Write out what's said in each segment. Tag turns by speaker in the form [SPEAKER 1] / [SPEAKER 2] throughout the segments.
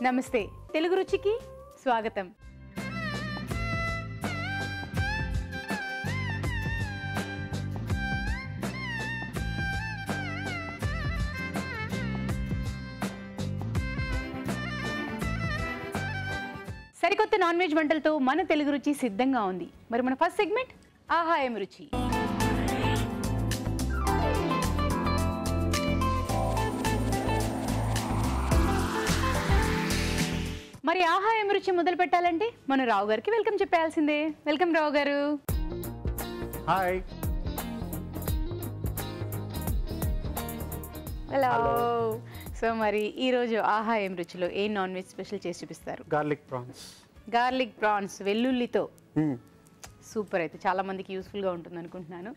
[SPEAKER 1] నమస్తే తెలుగు రుచికి స్వాగతం. సరికొత్త నాన్ వెజ్ వంటలతో మన తెలుగు రుచి సిద్ధంగా ఉంది. మరి మన ఫస్ట్ సెగ్మెంట్ ఆహా ఏం రుచి. మరి ఆహా ఏం రుచి మొదలు పెట్టాలంటే మన రావు గారికి వెల్కమ్ చెప్పాల్సిందే. వెల్కమ్ రావు గారు.
[SPEAKER 2] హాయ్.
[SPEAKER 1] హలో. సో మరి ఈరోజు ఆహా ఏం రుచిలో ఏ నాన్ వెజ్ స్పెషల్ చేసి చూపిస్తారు? గార్లిక్ ప్రాన్స్ వెల్లుల్లితో. సూపర్. అయితే చాలా మందికి యూస్ఫుల్గా ఉంటుంది అనుకుంటున్నాను.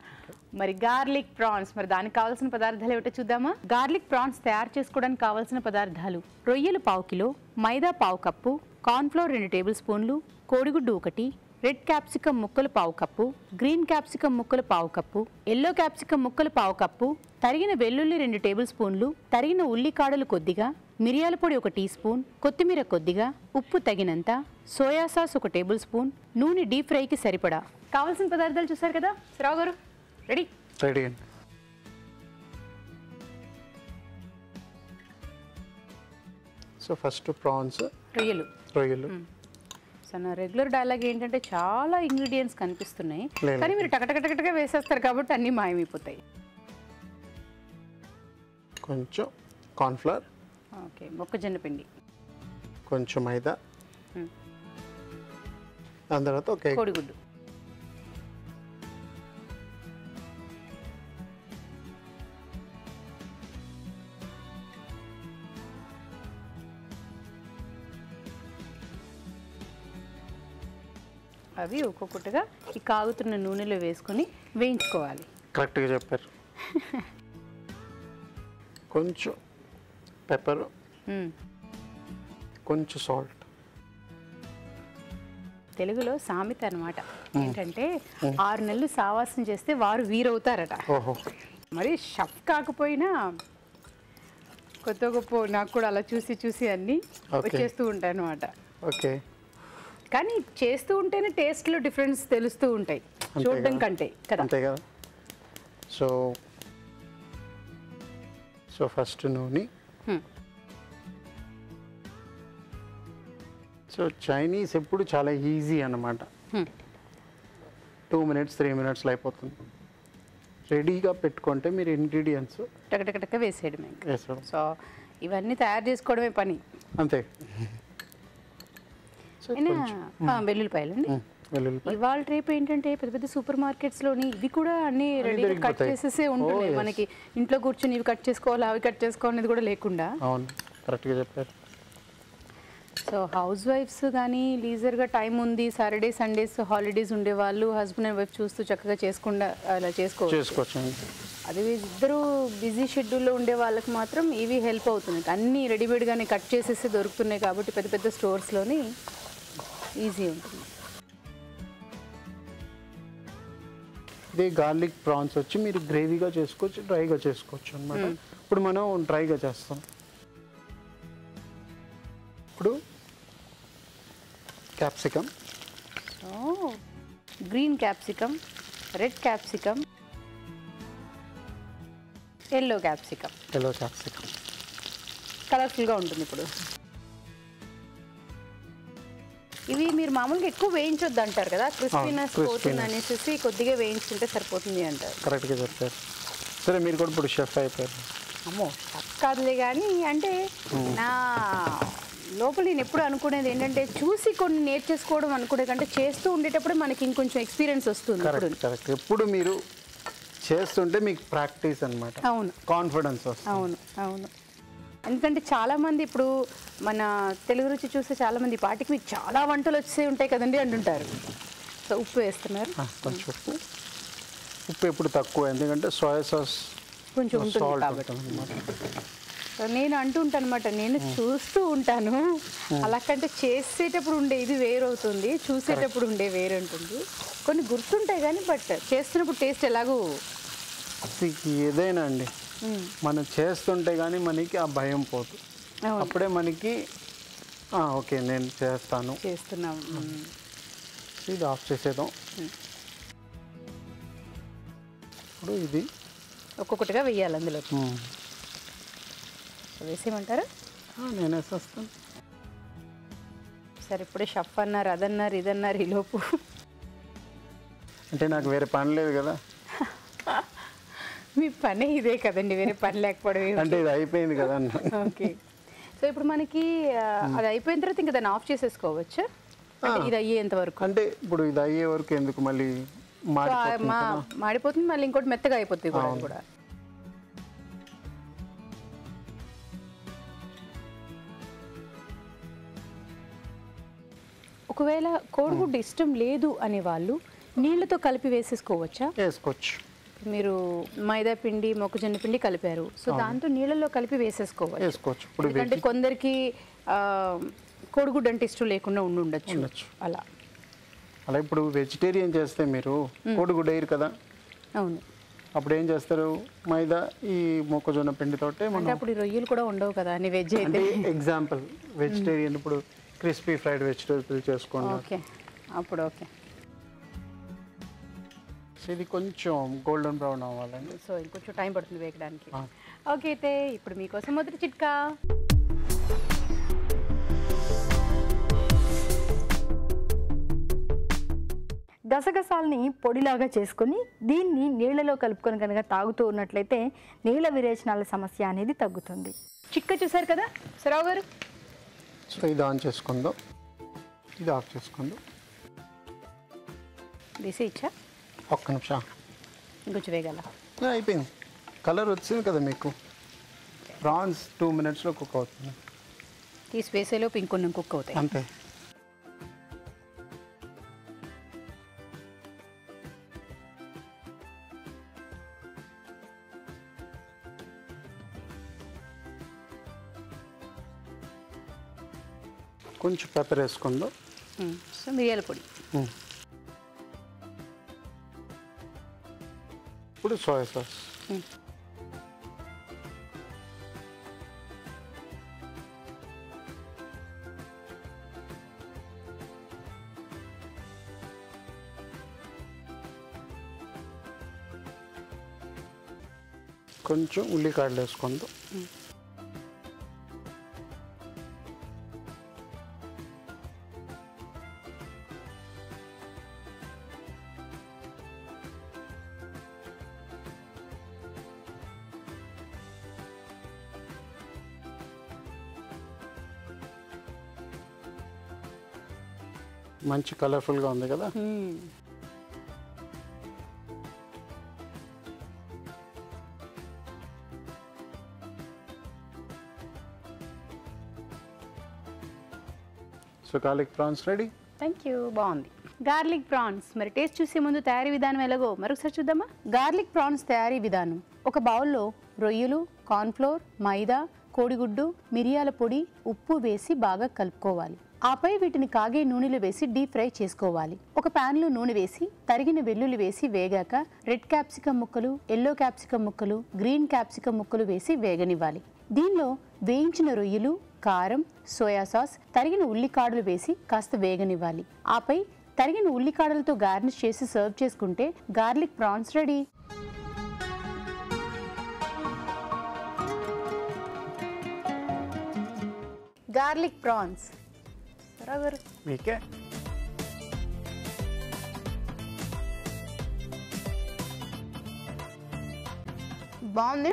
[SPEAKER 1] మరి గార్లిక్ ప్రాన్స్, మరి దానికి కావాల్సిన పదార్థాలు ఏమిటో చూద్దామా? గార్లిక్ ప్రాన్స్ తయారు చేసుకోవడానికి కావాల్సిన పదార్థాలు: రొయ్యలు 1/2 కిలో, మైదా 1/2 కప్పు, కార్న్ఫ్లోర్ 2 టేబుల్ స్పూన్లు, కోడిగుడ్డు 1, రెడ్ క్యాప్సికమ్ ముక్కలు 1/2 కప్పు, గ్రీన్ క్యాప్సికమ్ ముక్కలు 1/2 కప్పు, ఎల్లో క్యాప్సికమ్ ముక్కలు 1/2 కప్పు, తరిగిన వెల్లుల్లి 2 టేబుల్ స్పూన్లు, తరిగిన ఉల్లికాడలు కొద్దిగా, మిరియాల పొడి 1 టీ స్పూన్, కొత్తిమీర కొద్దిగా, ఉప్పు తగినంత, సోయా సాస్ 1 టేబుల్ స్పూన్, నూనె డీప్ ఫ్రైకి సరిపడా. కావాల్సిన పదార్థాలు చూసారు కదా రావు గారు? Ready?
[SPEAKER 2] Ready. So first prawns, రొయ్యలు.
[SPEAKER 1] సో నా రెగ్యులర్ డైలాగ్ ఏంటంటే చాలా ఇంగ్రీడియంట్స్ కనిపిస్తున్నాయి, కానీ మీరు టకటకటకటగా వేసేస్తారు కాబట్టి అన్నీ మాయమైపోతాయి.
[SPEAKER 2] కొంచెం కార్న్ఫ్లవర్,
[SPEAKER 1] ఓకే, మొక్కజొన్న పిండి,
[SPEAKER 2] కొంచెం మైదా, దాని తర్వాత ఒక
[SPEAKER 1] కోడిగుడ్డు, అవి ఒక్కొక్కటిగా ఈ కాగుతున్న నూనెలో వేసుకొని వేయించుకోవాలి.
[SPEAKER 2] కరెక్ట్గా చెప్పారు. కొంచెం పెప్పర్, కొంచెం సాల్ట్.
[SPEAKER 1] తెలుగులో సామెత అనమాట ఏంటంటే 6 నెలలు సావాసం చేస్తే వారు వీరవుతారట. మరి షఫ్ కాకపోయినా కొత్త గొప్ప నాకు కూడా అలా చూసి చూసి అన్నీ వచ్చేస్తూ ఉంటాయి అనమాట.
[SPEAKER 2] ఓకే.
[SPEAKER 1] కానీ చేస్తూ ఉంటేనే టేస్ట్లో డిఫరెన్స్ తెలుస్తూ ఉంటాయి చూడడం కంటే కదా.
[SPEAKER 2] అంతే కదా. సో ఫస్ట్ నూనె. సో చైనీస్ ఎప్పుడు చాలా ఈజీ అన్నమాట. 2 minutes 3 minutesలో అయిపోతుంది. రెడీగా పెట్టుకుంటే మీరు ఇంగ్రీడియంట్స్
[SPEAKER 1] టకటకటక వేసేయడమే.
[SPEAKER 2] వేసేయడం.
[SPEAKER 1] సో ఇవన్నీ తయారు చేసుకోవడమే పని.
[SPEAKER 2] అంతే.
[SPEAKER 1] వెల్లుల్లిపాయలు అండి. ఇవాళ రేపు ఏంటంటే పెద్ద పెద్ద సూపర్ మార్కెట్స్లోని ఇవి కూడా అన్ని రెడీగా కట్ చేసేసే ఉంటున్నాయి. మనకి ఇంట్లో కూర్చొని ఇవి కట్ చేసుకోవాలి అవి కట్ చేసుకోవాలనేది కూడా లేకుండా.
[SPEAKER 2] అవును, కరెక్ట్గా చెప్పారు.
[SPEAKER 1] సో హౌస్ వైఫ్స్ కానీ లీజర్గా టైం ఉంది, సాటర్డే సండేస్ హాలిడేస్ ఉండేవాళ్ళు హస్బెండ్ అండ్ వైఫ్ చూస్తూ చక్కగా చేసుకుండా అలా చేసుకోవచ్చు. అదే ఇద్దరు బిజీ షెడ్యూల్లో ఉండే వాళ్ళకి మాత్రం ఇవి హెల్ప్ అవుతున్నాయి. అన్నీ రెడీమేడ్గానే కట్ చేసేసి దొరుకుతున్నాయి కాబట్టి పెద్ద పెద్ద స్టోర్స్లోని ఈజీ ఉంటుంది.
[SPEAKER 2] ఇదే గార్లిక్ ప్రాన్స్ వచ్చి మీరు గ్రేవీగా చేసుకోవచ్చు, డ్రైగా చేసుకోవచ్చు అన్నమాట. ఇప్పుడు మనం డ్రైగా చేస్తాం. ఇప్పుడు capsicum,
[SPEAKER 1] green capsicum, red capsicum, yellow capsicum కలర్ఫుల్గా ఉంటుంది. ఇప్పుడు ఇవి మీరు మామూలుగా ఎక్కువ వేయించొద్దు అంటారు కదా, క్రిస్పీనెస్ పోతుంది అనేసి కొద్దిగా వేయించుకుంటే సరిపోతుంది అంటారు.
[SPEAKER 2] కరెక్ట్గా చెప్పారు. సరే, మీరు కూడా ఇప్పుడు షెఫ్ అయిపోయారు.
[SPEAKER 1] అమ్మో, షెఫ్ కాదులే కానీ అంటే నా లోపల నేను ఎప్పుడు అనుకునేది ఏంటంటే చూసి కొన్ని నేర్చేసుకోవడం అనుకునే కంటే చేస్తూ ఉండేటప్పుడు మనకి ఇంకొంచెం ఎక్స్పీరియన్స్ వస్తుంది.
[SPEAKER 2] కరెక్ట్. ఎప్పుడు మీరు చేస్తుంటే మీకు ప్రాక్టీస్ అన్నమాట.
[SPEAKER 1] అవును,
[SPEAKER 2] కాన్ఫిడెన్స్ వస్తుంది.
[SPEAKER 1] అవును. ఎందుకంటే చాలామంది ఇప్పుడు మన తెలుగు రుచి చూస్తే చాలామంది పాటికి మీకు చాలా వంటలు వచ్చే ఉంటాయి కదండి అంటుంటారు. సో ఉప్పు వేస్తున్నారు.
[SPEAKER 2] కొంచెం ఉప్పు ఎప్పుడు తక్కువ, ఎందుకంటే సోయా సాస్
[SPEAKER 1] కొంచెం ఉంటుంది కాబట్టి. నేను అంటూ ఉంటాను అనమాట, నేను చూస్తూ ఉంటాను. అలా కంటే చేసేటప్పుడు ఉండే ఇది వేరవుతుంది, చూసేటప్పుడు ఉండే వేరే ఉంటుంది. కొన్ని గుర్తుంటాయి కానీ బట్ చేస్తున్నప్పుడు టేస్ట్ ఎలాగో
[SPEAKER 2] ఏదైనా అండి మనం చేస్తుంటే కానీ మనకి ఆ భయం పోదు. అప్పుడే మనకి ఓకే నేను చేస్తాను.
[SPEAKER 1] చేస్తున్నాం.
[SPEAKER 2] ఇది ఆఫ్ చేసేద్దాం. ఇప్పుడు ఇది
[SPEAKER 1] ఒక్కొక్కటిగా వెయ్యాలి అందులో. వేసేయమంటారా?
[SPEAKER 2] నేను వేసేస్తాను.
[SPEAKER 1] సరే, ఇప్పుడే షఫ్ అన్నారు, అదన్నారు, ఇదన్నారు, ఈలోపు
[SPEAKER 2] అంటే నాకు వేరే పని లేదు కదా.
[SPEAKER 1] మీ పని ఇదే కదండి, వేరే పని లేకపోవడం.
[SPEAKER 2] అంటే ఇది అయిపోయింది కదా.
[SPEAKER 1] ఓకే, సో ఇప్పుడు మనకి అది అయిపోయిన తర్వాత ఇంకా దాన్ని ఆఫ్ చేసేసుకోవచ్చు. ఇది అయ్యేంత వరకు.
[SPEAKER 2] అంటే ఇప్పుడు ఇది అయ్యే వరకు ఎందుకు మళ్ళీ
[SPEAKER 1] మాడిపోతుంది, మళ్ళీ ఇంకోటి మెత్తగా అయిపోతుంది కూడా. ఒకవేళ కోడిగుడ్డు ఇష్టం లేదు అనే వాళ్ళు నీళ్ళతో కలిపి వేసేసుకోవచ్చా?
[SPEAKER 2] వేసుకోవచ్చు.
[SPEAKER 1] మీరు మైదా పిండి, మొక్కజొన్న పిండి కలిపారు, సో దాంతో నీళ్ళలో కలిపి వేసేసుకోవచ్చు. ఎందుకంటే కొందరికి కోడిగుడ్డు అంటే ఇష్టం లేకుండా ఉండొచ్చు అలా.
[SPEAKER 2] ఇప్పుడు వెజిటేరియన్ చేస్తే మీరు కోడిగుడ్డు వేయరు కదా.
[SPEAKER 1] అవును.
[SPEAKER 2] అప్పుడు ఏం చేస్తారు? మైదా, ఈ మొక్కజొన్న పిండితోటే.
[SPEAKER 1] అంటే అప్పుడు రొయ్యలు కూడా ఉండవు కదా అని వెజ్ అయితే.
[SPEAKER 2] ఎగ్జాంపుల్ వెజిటేరియన్ ఇప్పుడు క్రిస్పీ ఫ్రైడ్ వెజిటేబుల్ చేసుకోండి.
[SPEAKER 1] ఓకే, అప్పుడు ఓకే.
[SPEAKER 2] ఇది కొంచెం గోల్డెన్ బ్రౌన్ అవ్వాలండి,
[SPEAKER 1] సో ఇంకొంచెం టైం పడుతుంది వేయడానికి. ఓకే, అయితే ఇప్పుడు మీకోసం మొదటి చిట్కా.
[SPEAKER 3] గసగసాలని పొడిలాగా చేసుకొని దీన్ని నీళ్లలో కలుపుకొని కనుక తాగుతూ ఉన్నట్లయితే నీళ్ళ విరేచనాల సమస్య అనేది తగ్గుతుంది.
[SPEAKER 1] చిట్కా చూసారు కదా సరావు గారు.
[SPEAKER 2] సో ఇది ఆన్ చేసుకుందాం, ఇది ఆఫ్ చేసుకుందాం.
[SPEAKER 1] తీసి ఇచ్చా,
[SPEAKER 2] ఒక్క నిమిషం
[SPEAKER 1] ఇంకొంచెం వేగాల.
[SPEAKER 2] అయిపోయింది, కలర్ వచ్చింది కదా మీకు. ప్రాన్స్ 2 minutesలో కుక్ అవుతుంది.
[SPEAKER 1] తీసి వేసేలోపు ఇంకొన్ని కుక్ అవుతాయి
[SPEAKER 2] అంతే. కొంచెం పెప్పర్ వేసుకుందాం.
[SPEAKER 1] సో మిరియాల పొడి.
[SPEAKER 2] ఇప్పుడు సోయా సాస్. కొంచెం ఉల్లికాడలు వేసుకుందాం. మంచి కలర్ఫుల్గా ఉంది కదా. So garlic prawns ready.
[SPEAKER 1] Thank you, బాగుంది. గార్లిక్ ప్రాన్స్ మరి టేస్ట్ చూసే ముందు తయారీ విధానం ఎలాగో మరొకసారి చూద్దామా. గార్లిక్ ప్రాన్స్ తయారీ విధానం: ఒక బౌల్లో రొయ్యలు, కార్న్ఫ్లోర్, మైదా, కోడిగుడ్డు, మిరియాల పొడి, ఉప్పు వేసి బాగా కలుపుకోవాలి. ఆపై వీటిని కాగే నూనెలో వేసి డీప్ ఫ్రై చేసుకోవాలి. ఒక ప్యాన్లో నూనె వేసి తరిగిన వెల్లుల్లి వేసి వేగాక రెడ్ క్యాప్సికమ్ ముక్కలు, ఎల్లో క్యాప్సికమ్ ముక్కలు, గ్రీన్ క్యాప్సికమ్ ముక్కలు వేసి వేగనివ్వాలి. దీనిలో వేయించిన రొయ్యలు, కారం, సోయా సాస్, తరిగిన ఉల్లికాడలు వేసి కాస్త వేగనివ్వాలి. ఆపై తరిగిన ఉల్లికాడలతో గార్నిష్ చేసి సర్వ్ చేసుకుంటే garlic prawns ready. Garlic prawns
[SPEAKER 2] మీకే.
[SPEAKER 1] బాగుంది.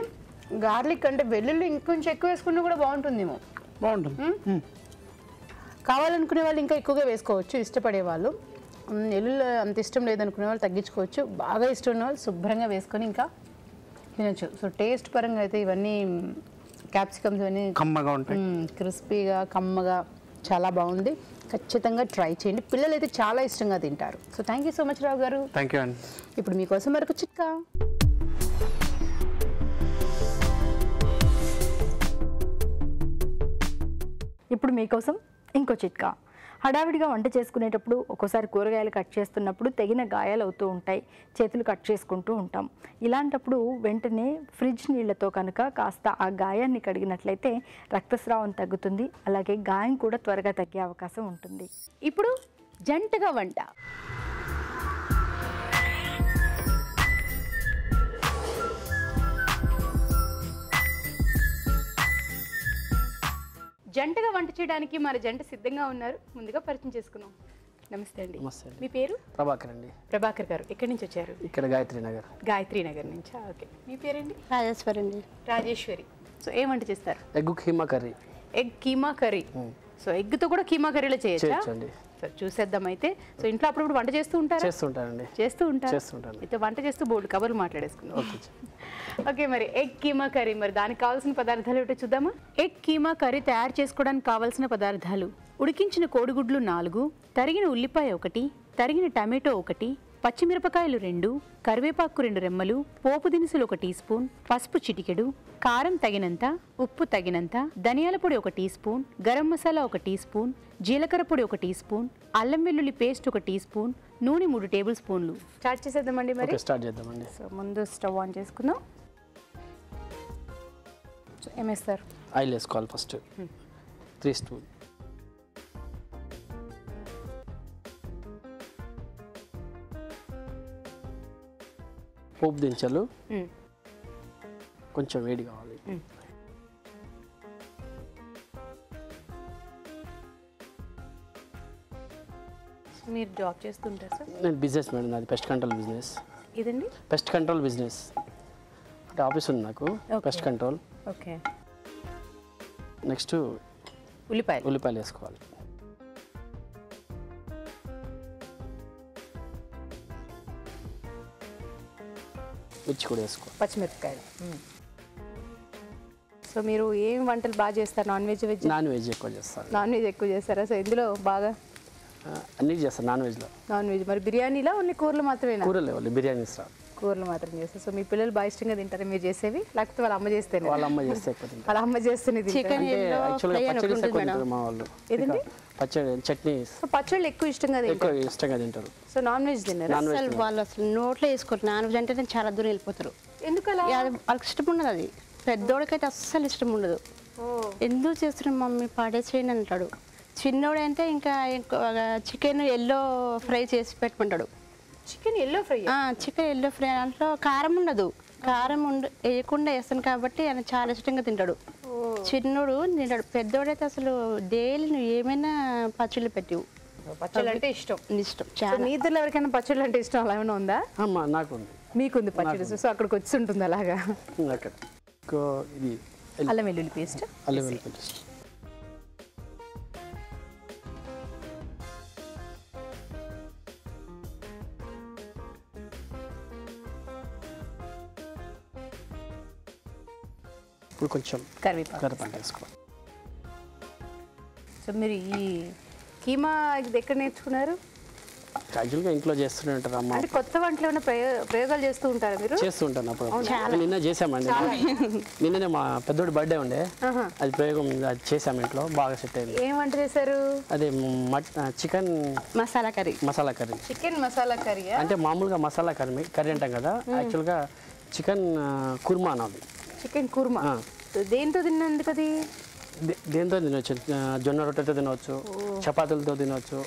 [SPEAKER 1] గార్లిక్ అంటే వెల్లుల్లి ఇంకొంచెం ఎక్కువ వేసుకున్నా కూడా బాగుంటుందేమో.
[SPEAKER 2] బాగుంటుంది.
[SPEAKER 1] కావాలనుకునే వాళ్ళు ఇంకా ఎక్కువగా వేసుకోవచ్చు, ఇష్టపడే వాళ్ళు. వెల్లుల్లి అంత ఇష్టం లేదనుకునే వాళ్ళు తగ్గించుకోవచ్చు. బాగా ఇష్టం ఉన్న వాళ్ళు శుభ్రంగా వేసుకొని ఇంకా తినచ్చు. సో టేస్ట్ పరంగా అయితే ఇవన్నీ క్యాప్సికమ్స్ ఇవన్నీ
[SPEAKER 2] కమ్మగా ఉంటాయి,
[SPEAKER 1] క్రిస్పీగా కమ్మగా చాలా బాగుంది. ఖచ్చితంగా ట్రై చేయండి, పిల్లలు అయితే చాలా ఇష్టంగా తింటారు. So thank you so much Rao garu.
[SPEAKER 2] Thank you అండి.
[SPEAKER 1] ఇప్పుడు మీకోసం మరొక చిట్కా.
[SPEAKER 3] ఇప్పుడు మీకోసం ఇంకో చిట్కా. హడావిడిగా వంట చేసుకునేటప్పుడు ఒక్కోసారి కూరగాయలు కట్ చేస్తున్నప్పుడు తెగిన గాయాలు అవుతూ ఉంటాయి, చేతులు కట్ చేసుకుంటూ ఉంటాం. ఇలాంటప్పుడు వెంటనే ఫ్రిడ్జ్ నీళ్ళతో కనుక కాస్త ఆ గాయాన్ని కడిగినట్లయితే రక్తస్రావం తగ్గుతుంది, అలాగే గాయం కూడా త్వరగా తగ్గే అవకాశం ఉంటుంది.
[SPEAKER 1] ఇప్పుడు జంటగా వంట. జంటగా వంట చేయడానికి మన జంట సిద్ధంగా ఉన్నారు. ముందుగా పరిచయం చేసుకున్నాం. నమస్తే అండి. మీ పేరు?
[SPEAKER 4] ప్రభాకర్ అండి.
[SPEAKER 1] ప్రభాకర్ గారు ఎక్కడి నుంచి వచ్చారు?
[SPEAKER 4] ఇక్కడ గాయత్రి నగర్.
[SPEAKER 1] గాయత్రి నగర్ నుంచి. ఓకే. మీ పేరండి?
[SPEAKER 5] రాజేశ్వరి అండి.
[SPEAKER 1] రాజేశ్వరి. సో ఏం వంట చేస్తారు?
[SPEAKER 4] Egg keema curry.
[SPEAKER 1] Egg keema curry. So ఎగ్తో కూడా కీమా కర్రీలో చేయొచ్చా?
[SPEAKER 4] చేయొచ్చండి.
[SPEAKER 1] సో చూసేద్దాం అయితే. సో ఇంట్లో అప్పుడప్పుడు వంట చేస్తూ ఉంటారా?
[SPEAKER 4] చేస్తుంటానండి.
[SPEAKER 1] చేస్తుంటాను. అయితే వంట చేస్తూ బోల్డ్ కబుర్లు మాట్లాడేసుకుందాం. ఓకే, మరి ఎగ్ కీమా కర్రీ, మరి దానికి కావాల్సిన పదార్థాలు ఏమిటో చూద్దామా? ఎగ్ కీమా కర్రీ తయారు చేసుకోవడానికి కావాల్సిన పదార్థాలు: ఉడికించిన కోడిగుడ్లు 4, తరిగిన ఉల్లిపాయ 1, తరిగిన టమాటో 1, పచ్చిమిరపకాయలు 2, కరివేపాకు 2 రెమ్మలు, పోపు దినుసులు 1 టీ స్పూన్, పసుపు చిటికెడు, కారం తగినంత, ఉప్పు తగినంత, ధనియాల పొడి 1 teaspoon, garam masala 1 teaspoon, జీలకర్ర పొడి 1 టీ స్పూన్, అల్లం వెల్లుల్లి పేస్ట్ 1 టీ స్పూన్, నూనె 3 టేబుల్ స్పూన్లు. స్టార్ట్ చేసేద్దామండి మరి.
[SPEAKER 4] ఓకే, స్టార్ట్ చేద్దామండి.
[SPEAKER 1] సో ముందు స్టవ్ ఆన్ చేసుకుందాం. సో ఏమేస్తారు?
[SPEAKER 4] ఆయిల్ వేసుకోవాలి ఫస్ట్ 3 స్పూన్. పోపు దించలు కొంచెం వేడి కావాలి.
[SPEAKER 1] మీరు జాబ్ చేస్తుంటారు సార్?
[SPEAKER 4] నేను బిజినెస్ మేడం, నాది పెస్ట్ కంట్రోల్ బిజినెస్.
[SPEAKER 1] ఇదండి
[SPEAKER 4] పెస్ట్ కంట్రోల్ బిజినెస్ అంటే ఆఫీస్ ఉంది నాకు, పెస్ట్ కంట్రోల్.
[SPEAKER 1] ఓకే.
[SPEAKER 4] నెక్స్ట్ ఉల్లిపాయలు వేసుకోవాలి. మిర్చి కూడా వేసుకోవాలి.
[SPEAKER 1] పచ్చిమిరపకాయలు. సో మీరు ఏం వంటలు బాగా చేస్తారు? Non veg, veg?
[SPEAKER 4] Non veg ఎక్కువ చేస్తాను.
[SPEAKER 1] నాన్ వెజ్ ఎక్కువ చేస్తారా? సో ఇందులో బాగా
[SPEAKER 4] అన్నీ చేస్తాను నాన్ వెజ్లో.
[SPEAKER 1] నాన్ వెజ్ మరి బిర్యానీలో ఓన్లీ కూరలు మాత్రమేనా?
[SPEAKER 4] కూరలు ఇవ్వాలి, బిర్యానీస్ రావు.
[SPEAKER 1] కూరలు మాత్రం చేస్తారు. సో మీ పిల్లలు బాగా ఇష్టంగా తింటారా మీరు చేసేవి, లేకపోతే వాళ్ళ అమ్మ చేస్తేనే?
[SPEAKER 4] వాళ్ళ అమ్మ చేస్తే ఎక్కువ తింటారు.
[SPEAKER 1] వాళ్ళ అమ్మ చేస్తేనే తింటారా?
[SPEAKER 4] అంటే యాక్చువల్గా పచ్చడి ఎక్కువ తింటారు మా వాళ్ళు.
[SPEAKER 1] ఏదండి?
[SPEAKER 4] పచ్చడి, చట్నీ
[SPEAKER 1] సో పచ్చళ్ళు ఎక్కువ ఇష్టంగా
[SPEAKER 4] ఎక్కువ
[SPEAKER 1] తింటారు.
[SPEAKER 4] ఇష్టంగా తింటారు.
[SPEAKER 1] సో నాన్ వెజ్ తిన్నారా?
[SPEAKER 5] అసలు వాళ్ళు అసలు నోట్లో వేసుకోరు. నాన్ వెజ్ అంటే చాలా దూరం వెళ్ళిపోతారు.
[SPEAKER 1] ఎందుకలా?
[SPEAKER 5] వాళ్ళకి ఇష్టం ఉండదు. అది పెద్దోడికైతే అస్సలు ఇష్టం ఉండదు. ఎందుకు చేస్తున్నాం మమ్మీ, పాడేసేయండి అంటాడు. చిన్నోడంటే ఇంకా చికెన్ ఎల్లో ఫ్రై చేసి పెట్టుకుంటాడు.
[SPEAKER 1] Chicken yellow fry?
[SPEAKER 5] Chicken yellow fry దాంట్లో కారం ఉండదు. కారం వేయకుండా వేస్తాను కాబట్టి ఆయన చాలా ఇష్టంగా తింటాడు. చిన్నోడు తింటాడు. పెద్దోడైతే అసలు డైలీ నువ్వు ఏమైనా పచ్చళ్ళు పెట్టివు.
[SPEAKER 1] పచ్చళ్ళు అంటే ఇష్టం.
[SPEAKER 5] చాలా.
[SPEAKER 1] మీ ఇద్దరు ఎవరికైనా పచ్చళ్ళు అంటే ఇష్టం అలా ఏమైనా ఉందా?
[SPEAKER 4] అమ్మా నాకు ఉంది.
[SPEAKER 1] మీకుంది పచ్చడి. సో అక్కడికి వచ్చి ఉంటుంది అలాగా.
[SPEAKER 4] అక్కడ ఇది
[SPEAKER 1] అల్లం వెల్లుల్లి పేస్ట్.
[SPEAKER 4] అల్లం వెల్లుల్లి పేస్ట్. ఇప్పుడు కొంచెం కరివేపాకు వేసుకోవాలి.
[SPEAKER 1] సో మీరు ఈ కీమా ఇది ఎక్కడ నేర్చుకున్నారు?
[SPEAKER 4] యాక్చువల్గా ఇంట్లో చేస్తూనే ఉంటారు అమ్మ.
[SPEAKER 1] అంటే కొత్త వంటలు ఏమైనా ప్రయోగాలు చేస్తూ ఉంటారా మీరు?
[SPEAKER 4] చేస్తూ ఉంటాను అప్పుడు. నిన్న చేసామండి. నిన్ననే మా పెద్దోడి బర్త్డే ఉండే, అది ప్రయోగం అది చేసాము ఇంట్లో, బాగా సెట్ అయింది.
[SPEAKER 1] ఏం వంట చేశారు?
[SPEAKER 4] అదే chicken
[SPEAKER 5] masala curry.
[SPEAKER 1] Chicken masala curry.
[SPEAKER 4] అంటే మామూలుగా మసాలా కర్రీ అంటాం కదా, యాక్చువల్గా చికెన్ కుర్మా అన్నది.
[SPEAKER 1] చికెన్ కుర్మా. దేంతో తిన్నందుకు అది?
[SPEAKER 4] దేంతో తినవచ్చు, జొన్న రొట్టెతో తినవచ్చు, చపాతీలతో తినవచ్చు,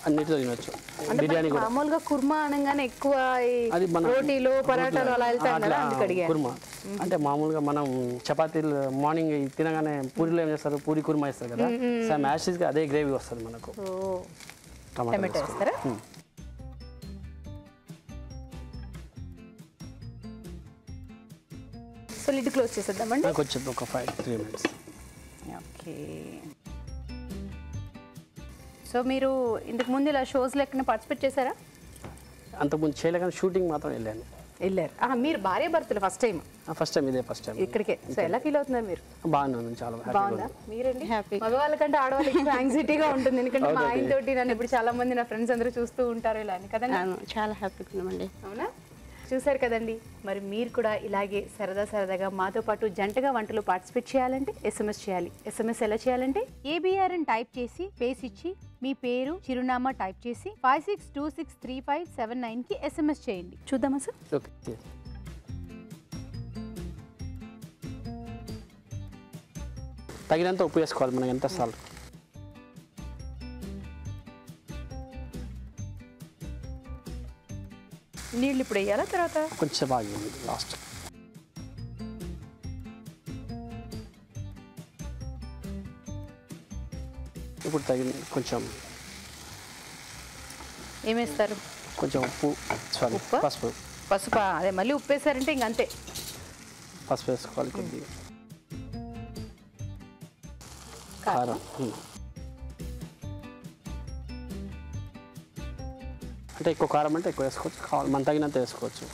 [SPEAKER 4] అన్నిటితో తినవచ్చు. బిర్యానీ కూడా
[SPEAKER 1] మామూలుగా కుర్మా అనగానే ఎక్కువ
[SPEAKER 4] అది మన
[SPEAKER 1] రోటీలు పరాటాలు అలా వెళ్తాం కదా, అందుకు అడిగాను.
[SPEAKER 4] కుర్మా అంటే మామూలుగా మనం చపాతీలు మార్నింగ్ తినగానే పూరీలో ఏం చేస్తారు, పూరి కుర్మా ఇస్తారు కదా, సేమ్ యాసిడ్గా అదే గ్రేవీ వస్తుంది మనకు.
[SPEAKER 1] టమాటో వేస్తారా? సో లిడ్ క్లోజ్ చేసేద్దామండి.
[SPEAKER 4] కొంచెం ఒక 5-3 minutes.
[SPEAKER 1] ఓకే. సో మీరు ఇంతకు ముందు ఇలా షోస్ లెక్కన పార్టిసిపేట్ చేశారా?
[SPEAKER 4] అంతకుముందు చేయలే, కానీ షూటింగ్ మాత్రం వెళ్ళారు.
[SPEAKER 1] మీరు భార్య భర్తలు ఫస్ట్ టైం?
[SPEAKER 4] ఫస్ట్ టైం, ఇదే ఫస్ట్ టైం
[SPEAKER 1] ఇక్కడికే. సో ఎలా ఫీల్ అవుతున్నారు మీరు?
[SPEAKER 4] బాగున్నాను, చాలా
[SPEAKER 1] బాగుందా? మీరండి? మగవాళ్ళకంటే ఆడవాళ్ళకి ఎక్కువ యాంగ్జైటీగా ఉంటుంది, ఎందుకంటే మా ఆయన తోటి నన్ను ఇప్పుడు చాలా మంది నా ఫ్రెండ్స్ అందరూ చూస్తూ ఉంటారు ఇలా అని కదా.
[SPEAKER 5] చాలా హ్యాపీగా ఉన్నామండి.
[SPEAKER 1] అవునా? చూసారు కదండి, మరి మీరు కూడా ఇలాగే సరదాగా మాతో పాటు జంటగా వంటలు పార్టిసిపేట్ చేయాలంటే SMS చేయాలి. SMS ఎలా చేయాలంటే ABR అని టైప్ చేసి పేస్ ఇచ్చి మీ పేరు చిరునామా టైప్ చేసి 56263579కి SMS చేయండి. చూద్దామా సార్?
[SPEAKER 4] ఓకే. తగినంత ఉప్పు వేసుకోవాలి మనకి ఎంత సాల్ట్.
[SPEAKER 1] నీళ్ళు ఇప్పుడు వేయాలా తర్వాత?
[SPEAKER 4] కొంచెం బాగా లాస్ట్. ఇప్పుడు తగిన కొంచెం
[SPEAKER 1] ఏమేస్తారు?
[SPEAKER 4] కొంచెం ఉప్పు, సారీ
[SPEAKER 1] ఉప్పా?
[SPEAKER 4] పసుపు.
[SPEAKER 1] పసుపా? అదే మళ్ళీ ఉప్పు వేసారంటే ఇంక అంతే.
[SPEAKER 4] పసుపు వేసుకోవాలి కొద్దిగా. కారం అంటే ఎక్కువ కారం అంటే ఎక్కువ వేసుకోవచ్చు, కావాలి మన తగినంత వేసుకోవచ్చు.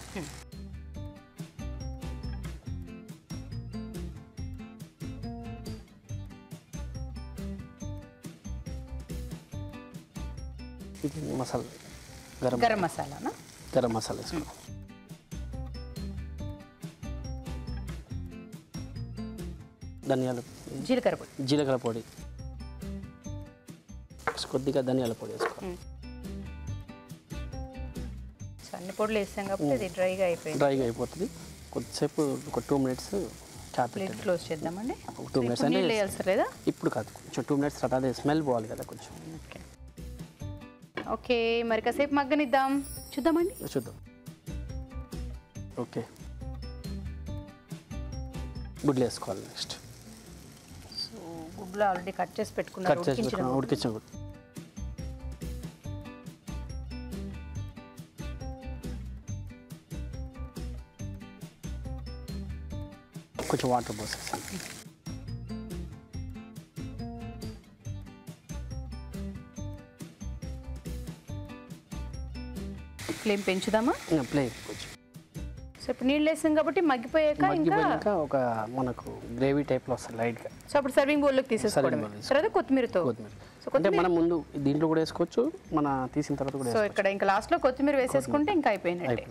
[SPEAKER 4] ఇది మసాలా,
[SPEAKER 1] గరం మసాలానా?
[SPEAKER 4] గరం మసాలా వేసుకోవాలి. ధనియాల జీలకర్ర పొడి, కొద్దిగా ధనియాల పొడి వేసుకోవాలి.
[SPEAKER 1] అన్ని పొడులు వేసాం కాబట్టి అది డ్రైగా
[SPEAKER 4] అయిపోతుంది. కొద్దిసేపు ఒక 2 minutes
[SPEAKER 1] క్లోజ్ చేద్దామండి.
[SPEAKER 4] 2 minutes అంటే
[SPEAKER 1] లేదా
[SPEAKER 4] ఇప్పుడు కాదు, కొంచెం 2 minutes తర్వాత అదే స్మెల్ పోవాలి కదా కొంచెం.
[SPEAKER 1] ఓకే, మరి కాసేపు మగ్గనిద్దాం. చూద్దామండి,
[SPEAKER 4] చూద్దాం. ఓకే, గుడ్లు వేసుకోవాలి. నెక్స్ట్
[SPEAKER 1] గుడ్లు ఆల్రెడీ కట్ చేసి పెట్టుకున్నారు,
[SPEAKER 4] ఉడికించిన గుడ్లు. కొంచెం వాటర్ పోసేసాను.
[SPEAKER 1] ఫ్లేమ్ పెంచుదామా?
[SPEAKER 4] ఫ్లేమ్ కొంచెం.
[SPEAKER 1] సో ఇప్పుడు నీళ్ళు వేసాం కాబట్టి మగ్గిపోయాక
[SPEAKER 4] ఇంకా ఒక మనకు గ్రేవీ టైప్లో వస్తుంది లైట్గా.
[SPEAKER 1] సో అప్పుడు సర్వింగ్ బౌల్లోకి తీసేసుకోవడం. తర్వాత కొత్తిమీరతో,
[SPEAKER 4] అంటే మనం ముందు దీంట్లో కూడా వేసుకోవచ్చు, మన తీసిన తర్వాత కూడా.
[SPEAKER 1] సో ఇక్కడ ఇంకా లాస్ట్లో కొత్తిమీర వేసేసుకుంటే ఇంకా అయిపోయినట్టే.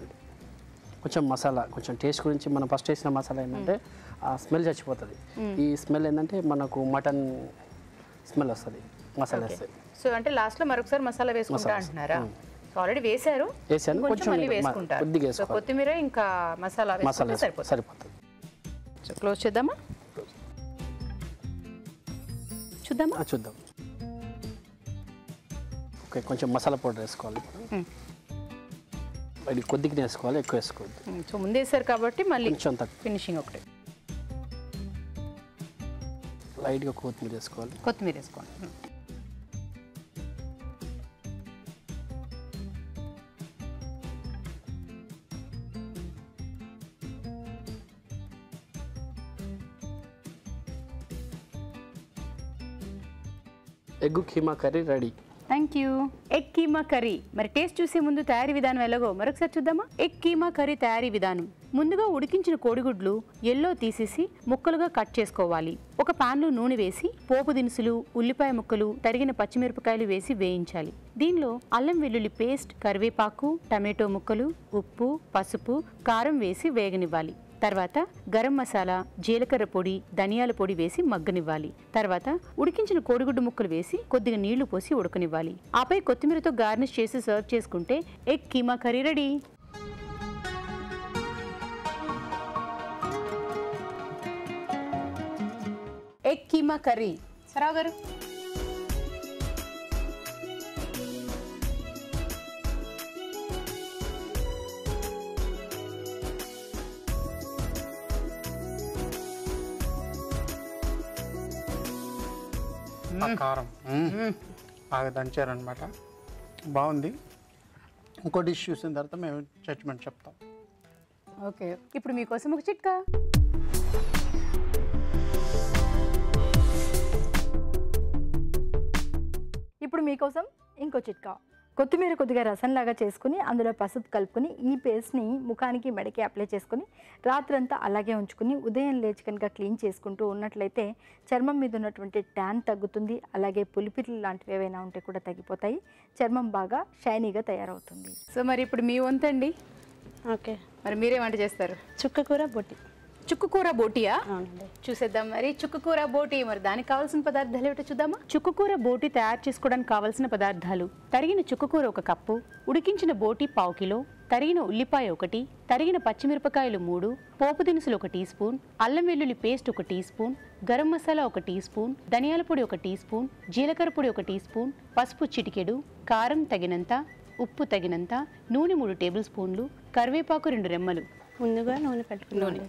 [SPEAKER 4] కొంచెం మసాలా, కొంచెం టేస్ట్ గురించి మనం ఫస్ట్ వేసిన మసాలా ఏంటంటే ఆ స్మెల్ చచ్చిపోతుంది. ఈ స్మెల్ ఏంటంటే మనకు మటన్ స్మెల్ వస్తుంది మసాలా వేస్తే.
[SPEAKER 1] సో అంటే లాస్ట్లో మరొకసారి మసాలా వేసుకుంటా అంటున్నారా? ఆల్రెడీ వేసాను, కొంచెం మళ్ళీ వేసుకుంటారు.
[SPEAKER 4] కొద్దిగా
[SPEAKER 1] కొత్తిమీర ఇంకా మసాలా
[SPEAKER 4] సరిపోతుంది.
[SPEAKER 1] సో క్లోజ్ చేద్దామా? చూద్దామా?
[SPEAKER 4] చూద్దాం. ఓకే, కొంచెం మసాలా పౌడర్ వేసుకోవాలి. అది కొద్దిగా వేసుకోవాలి, ఎక్కువ వేసుకోవద్దు.
[SPEAKER 1] సో ముందు వేసారు కాబట్టి మళ్ళీ
[SPEAKER 4] కొంచెం తక్కువ.
[SPEAKER 1] ఫినిషింగ్ ఒకటి
[SPEAKER 4] లైట్గా కొత్తిమీర వేసుకోవాలి.
[SPEAKER 1] కొత్తిమీర వేసుకోండి.
[SPEAKER 4] Egg keema curry ready.
[SPEAKER 1] Thank you. Egg keema curry. మరి టేస్ట్ చూసే ముందు తయారీ విధానం ఎలాగో మరొకసారి చూద్దామా? ఎగ్ కీమా కర్రీ తయారీ విధానం. ముందుగా ఉడికించిన కోడిగుడ్లు ఎల్లో తీసేసి ముక్కలుగా కట్ చేసుకోవాలి. ఒక పాన్లో నూనె వేసి పోపు దినుసులు, ఉల్లిపాయ ముక్కలు, తరిగిన పచ్చిమిరపకాయలు వేసి వేయించాలి. దీనిలో అల్లం వెల్లుల్లి పేస్ట్, కరివేపాకు, టమాటో ముక్కలు, ఉప్పు, పసుపు, కారం వేసి వేగనివ్వాలి. తర్వాత గరం మసాలా, జీలకర్ర పొడి, ధనియాల పొడి వేసి మగ్గనివ్వాలి. తర్వాత ఉడికించిన కోడిగుడ్డు ముక్కలు వేసి కొద్దిగా నీళ్లు పోసి ఉడకనివ్వాలి. ఆపై కొత్తిమీరతో గార్నిష్ చేసి సర్వ్ చేసుకుంటే egg keema curry ready. Egg keema curry. సరావ్ గారు,
[SPEAKER 2] కారం బాగా దంచారనమాట. బాగుంది. ఇంకో డిష్ చూసిన తర్వాత మేము జడ్జ్మెంట్ చెప్తాం.
[SPEAKER 1] ఓకే, ఇప్పుడు మీకోసం ఒక చిట్కా.
[SPEAKER 3] ఇప్పుడు మీకోసం ఇంకో చిట్కా. కొత్తిమీర కొద్దిగా రసంలాగా చేసుకుని అందులో పసుపు కలుపుకొని ఈ పేస్ట్ని ముఖానికి మెడకి అప్లై చేసుకుని రాత్రంతా అలాగే ఉంచుకుని ఉదయం లేచి కనుక క్లీన్ చేసుకుంటూ ఉన్నట్లయితే చర్మం మీద ఉన్నటువంటి ట్యాన్ తగ్గుతుంది. అలాగే పులిపిర్లు లాంటివి ఏవైనా ఉంటే కూడా తగ్గిపోతాయి. చర్మం బాగా షైనీగా తయారవుతుంది.
[SPEAKER 1] సో మరి ఇప్పుడు మీ వంతండి.
[SPEAKER 5] ఓకే,
[SPEAKER 1] మరి మీరేం వంట చేస్తారు?
[SPEAKER 5] చుక్కకూర బొట్టి.
[SPEAKER 1] చుక్కకూర బోటియా?
[SPEAKER 5] అవునండి.
[SPEAKER 1] చూసేద్దాం మరి చుక్కకూర బోటి. మరి దానికి కావాల్సిన పదార్థాలు ఏమిటో చూద్దామా? చుక్కకూర బోటి తయారు చేసుకోవడానికి కావాల్సిన పదార్థాలు: తరిగిన చుక్కకూర 1 కప్పు, ఉడికించిన బోటి 1/2 కిలో, తరిగిన ఉల్లిపాయ 1, తరిగిన పచ్చిమిరపకాయలు 3, పోపు దినుసులు 1 టీ స్పూన్, అల్లం వెల్లుల్లి paste 1 teaspoon, garam masala 1 teaspoon, ధనియాల పొడి 1 టీ స్పూన్, జీలకర్ర పొడి 1 టీ స్పూన్, పసుపు చిటికెడు, కారం తగినంత, ఉప్పు తగినంత, నూనె 3 టేబుల్ స్పూన్లు, కరివేపాకు 2 రెమ్మలు.
[SPEAKER 5] ముందుగా నూనె పెట్టుకున్నాను.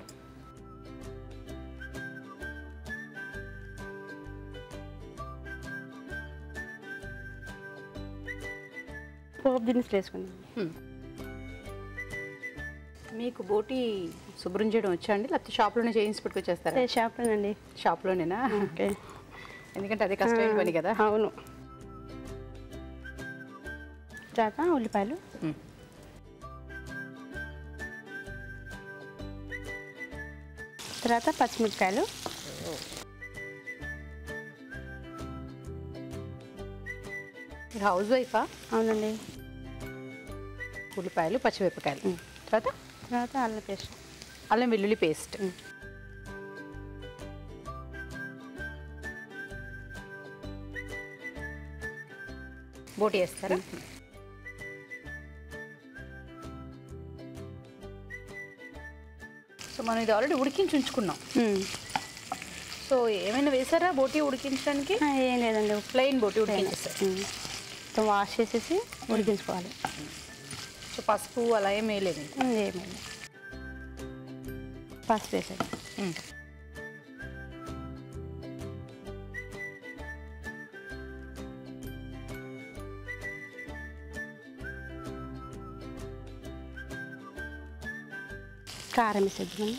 [SPEAKER 5] పోపు దినుసులు వేసుకున్నాను.
[SPEAKER 1] మీకు బోటి శుభ్రం చేయడం వచ్చా అండి, లేకపోతే షాప్లోనే చేయించి పట్టుకొచ్చేస్తారా?
[SPEAKER 5] షాప్లోనండి.
[SPEAKER 1] షాప్లోనేనా?
[SPEAKER 5] ఓకే.
[SPEAKER 1] ఎందుకంటే అదే కష్టమైన పని కదా.
[SPEAKER 5] అవును. తర్వాత ఉల్లిపాయలు, తర్వాత పచ్చిమిరపకాయలు,
[SPEAKER 1] హౌస్ వైఫా?
[SPEAKER 5] అవునండి.
[SPEAKER 1] ఉల్లిపాయలు, పచ్చిమిరపకాయలు, తర్వాత
[SPEAKER 5] అల్లం పేస్ట్,
[SPEAKER 1] అల్లం వెల్లుల్లి పేస్ట్. బోటి వేస్తారా? సో మనం ఇది ఆల్రెడీ ఉడికించి ఉంచుకున్నాం. సో ఏమైనా వేసారా బోటి ఉడికించడానికి?
[SPEAKER 5] ఏం లేదండి,
[SPEAKER 1] ప్లెయిన్ బోటి ఉడికించేస్తారు.
[SPEAKER 5] వాష్ చేసేసి ఉడికించుకోవాలి.
[SPEAKER 1] సో పసుపు అలా ఏం వేయలేదు?
[SPEAKER 5] ఏమైనా పసుపు వేసేది. కారం వేసేద్దాం.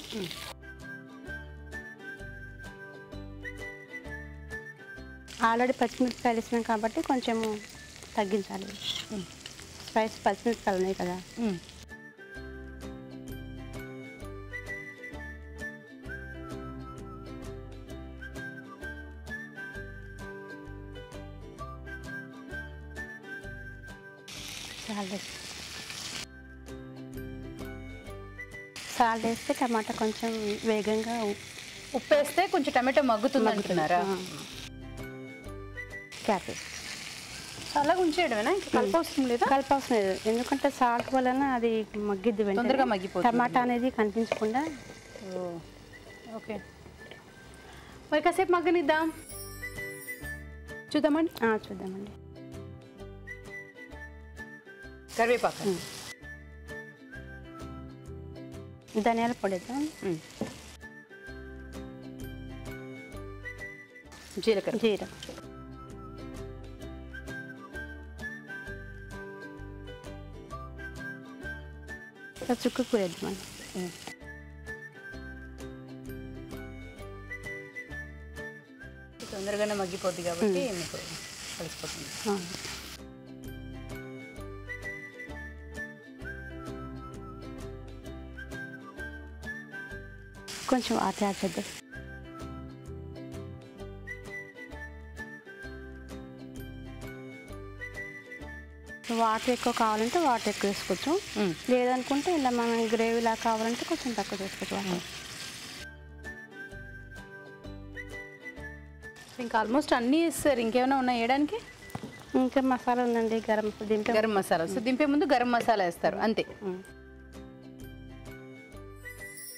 [SPEAKER 5] ఆల్రెడీ పచ్చిమిరపకాయలు వేసినాం కాబట్టి కొంచెం తగ్గించాలి. స్పైస్ పచ్చిమిరపకాయలు ఉన్నాయి కదా. సాల్ట్ వేస్తే టమాటా కొంచెం వేగంగా,
[SPEAKER 1] ఉప్పు వేస్తే కొంచెం టమాటో మగ్గుతుంది అంటున్నారా?
[SPEAKER 5] క్యారెట్
[SPEAKER 1] అలాగే ఉంచేయడమేనా? ఇంకా కలపవసరం లేదా?
[SPEAKER 5] కలపవసరం లేదు, ఎందుకంటే సాల్ట్ వలన అది మగ్గిద్ది,
[SPEAKER 1] తొందరగా మగ్గిపోతుంది.
[SPEAKER 5] టమాటా అనేది కనిపించకుండా.
[SPEAKER 1] ఓకే, మరి కాసేపు మగ్గనిద్దాం. చూద్దామండి.
[SPEAKER 5] చూద్దామండి.
[SPEAKER 1] కరివేపాకు,
[SPEAKER 5] ధనియాల పొడి వేద్దాం,
[SPEAKER 1] జీలకర్ర,
[SPEAKER 5] చుక్కకూర వేద్దామండి.
[SPEAKER 1] తొందరగానే మగ్గిపోద్ది కాబట్టి మీకు కలిసిపోతుంది.
[SPEAKER 5] కొంచెం వాటర్ యాడ్ చేద్దాం. వాటర్ ఎక్కువ కావాలంటే వాటర్ ఎక్కువ వేసుకోవచ్చు, లేదనుకుంటే ఇలా మనం గ్రేవీలా కావాలంటే కొంచెం తక్కువ చేసుకోవచ్చు వాటర్.
[SPEAKER 1] ఇంకా ఆల్మోస్ట్ అన్నీ వేస్తారు. ఇంకేమైనా ఉన్నాయి వేయడానికి?
[SPEAKER 5] ఇంకా మసాలా ఉందండి, గరం
[SPEAKER 1] మసాలా. సో దింపే ముందు గరం మసాలా వేస్తారు అంతే.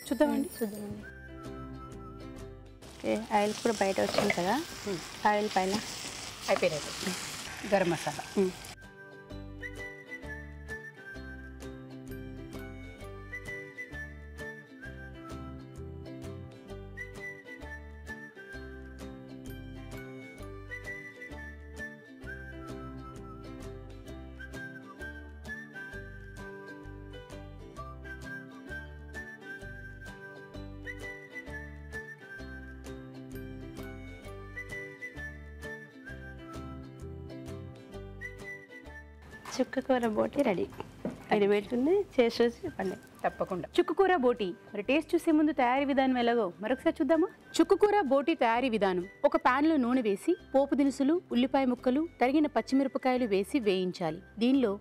[SPEAKER 1] చూద్దామండి.
[SPEAKER 5] ఆయిల్ కూడా బయట వచ్చింది కదా, ఆయిల్ పైన
[SPEAKER 1] అయిపోయినట్టు. గరం మసాలా,
[SPEAKER 5] చుక్కకూర బోటి రెడీ. ఇది పెట్టుకుని చేసి చెప్పండి.
[SPEAKER 1] తప్పకుండా. చుక్కకూర బోటి మరి టేస్ట్ చూసే ముందు తయారీ విధానం ఎలాగో మరొకసారి చూద్దామా? చుక్కకూర బోటి తయారీ విధానం: ఒక ప్యాన్లో నూనె వేసి పోపు దినుసులు, ఉల్లిపాయ ముక్కలు, తరిగిన పచ్చిమిరపకాయలు వేసి వేయించాలి. దీనిలో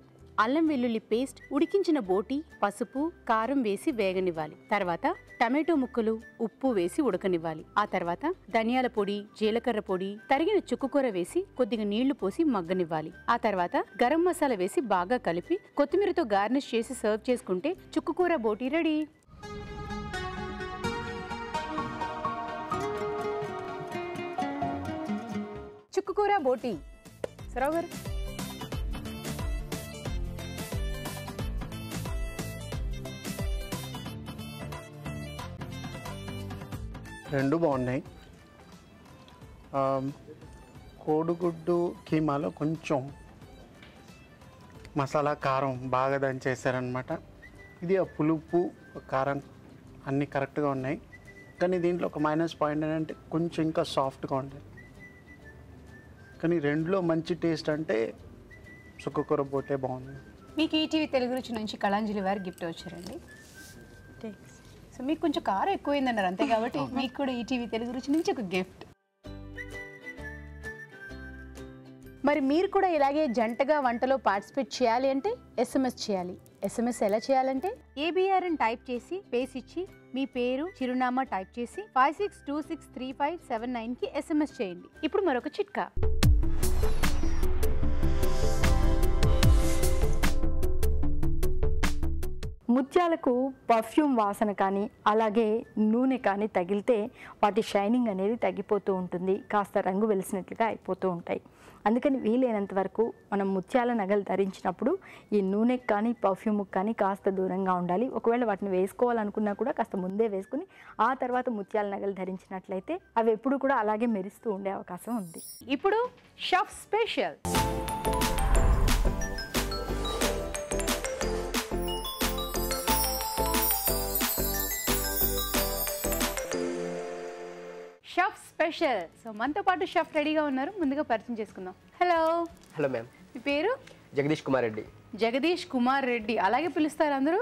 [SPEAKER 1] అల్లం వెల్లుల్లి పేస్ట్, ఉడికించిన బోటి, పసుపు, కారం వేసి వేగనివ్వాలి. తర్వాత టమాటో ముక్కలు, ఉప్పు వేసి ఉడకనివ్వాలి. ఆ తర్వాత ధనియాల పొడి, జీలకర్ర పొడి, తరిగిన చుక్కకూర వేసి కొద్దిగా నీళ్లు పోసి మగ్గనివ్వాలి. ఆ తర్వాత గరం మసాలా వేసి బాగా కలిపి కొత్తిమీరతో గార్నిష్ చేసి సర్వ్ చేసుకుంటే చుక్కకూర బోటి రెడీ. చుక్కకూర బోటి. సరావు గారు,
[SPEAKER 2] రెండు బాగున్నాయి. కోడిగుడ్డు కీమాలో కొంచెం మసాలా కారం బాగా దంచేసారనమాట. ఇది ఆ పులుపు కారం అన్నీ కరెక్ట్గా ఉన్నాయి. కానీ దీంట్లో ఒక మైనస్ పాయింట్ ఏంటంటే కొంచెం ఇంకా సాఫ్ట్గా ఉంటుంది. కానీ రెండులో మంచి టేస్ట్ అంటే చుక్కకూర బోటే బాగుంది.
[SPEAKER 1] మీకు ఈటీవీ తెలుగు రుచి నుంచి కళాంజలి వారి గిఫ్ట్ వచ్చారండి. సో మీకు కొంచెం కారం ఎక్కువైందన్నారు అంతే, కాబట్టి మీకు కూడా ఈటీవీ తెలుగు రుచి నుంచి ఒక గిఫ్ట్. మరి మీరు కూడా ఇలాగే జంటగా వంటలో పార్టిసిపేట్ చేయాలి అంటే SMS చేయాలి. SMS ఎలా చేయాలంటే ABR అని టైప్ చేసి పేస్ ఇచ్చి మీ పేరు, చిరునామా టైప్ చేసి 56263579కి SMS చేయండి. ఇప్పుడు మరొక చిట్కా.
[SPEAKER 3] ముత్యాలకు పర్ఫ్యూమ్ వాసన కానీ అలాగే నూనె కానీ తగిలితే వాటి షైనింగ్ అనేది తగ్గిపోతూ ఉంటుంది, కాస్త రంగు వెలిసినట్లుగా అయిపోతూ ఉంటాయి. అందుకని వీలైనంత వరకు మనం ముత్యాల నగలు ధరించినప్పుడు ఈ నూనెకి కానీ పర్ఫ్యూమ్కి కానీ కాస్త దూరంగా ఉండాలి. ఒకవేళ వాటిని వేసుకోవాలనుకున్నా కూడా కాస్త ముందే వేసుకుని ఆ తర్వాత ముత్యాల నగలు ధరించినట్లయితే అవి ఎప్పుడు కూడా అలాగే మెరుస్తూ ఉండే అవకాశం ఉంది.
[SPEAKER 1] ఇప్పుడు chef special. Chef special. So మనతో పాటు షెఫ్ రెడీగా ఉన్నారు. ముందుగా పరిచయం చేసుకుందాం. హలో.
[SPEAKER 6] Hello ma'am.
[SPEAKER 1] మీ పేరు?
[SPEAKER 6] జగదీష్ కుమార్ రెడ్డి.
[SPEAKER 1] జగదీష్ కుమార్ రెడ్డి, అలాగే పిలుస్తారు అందరూ?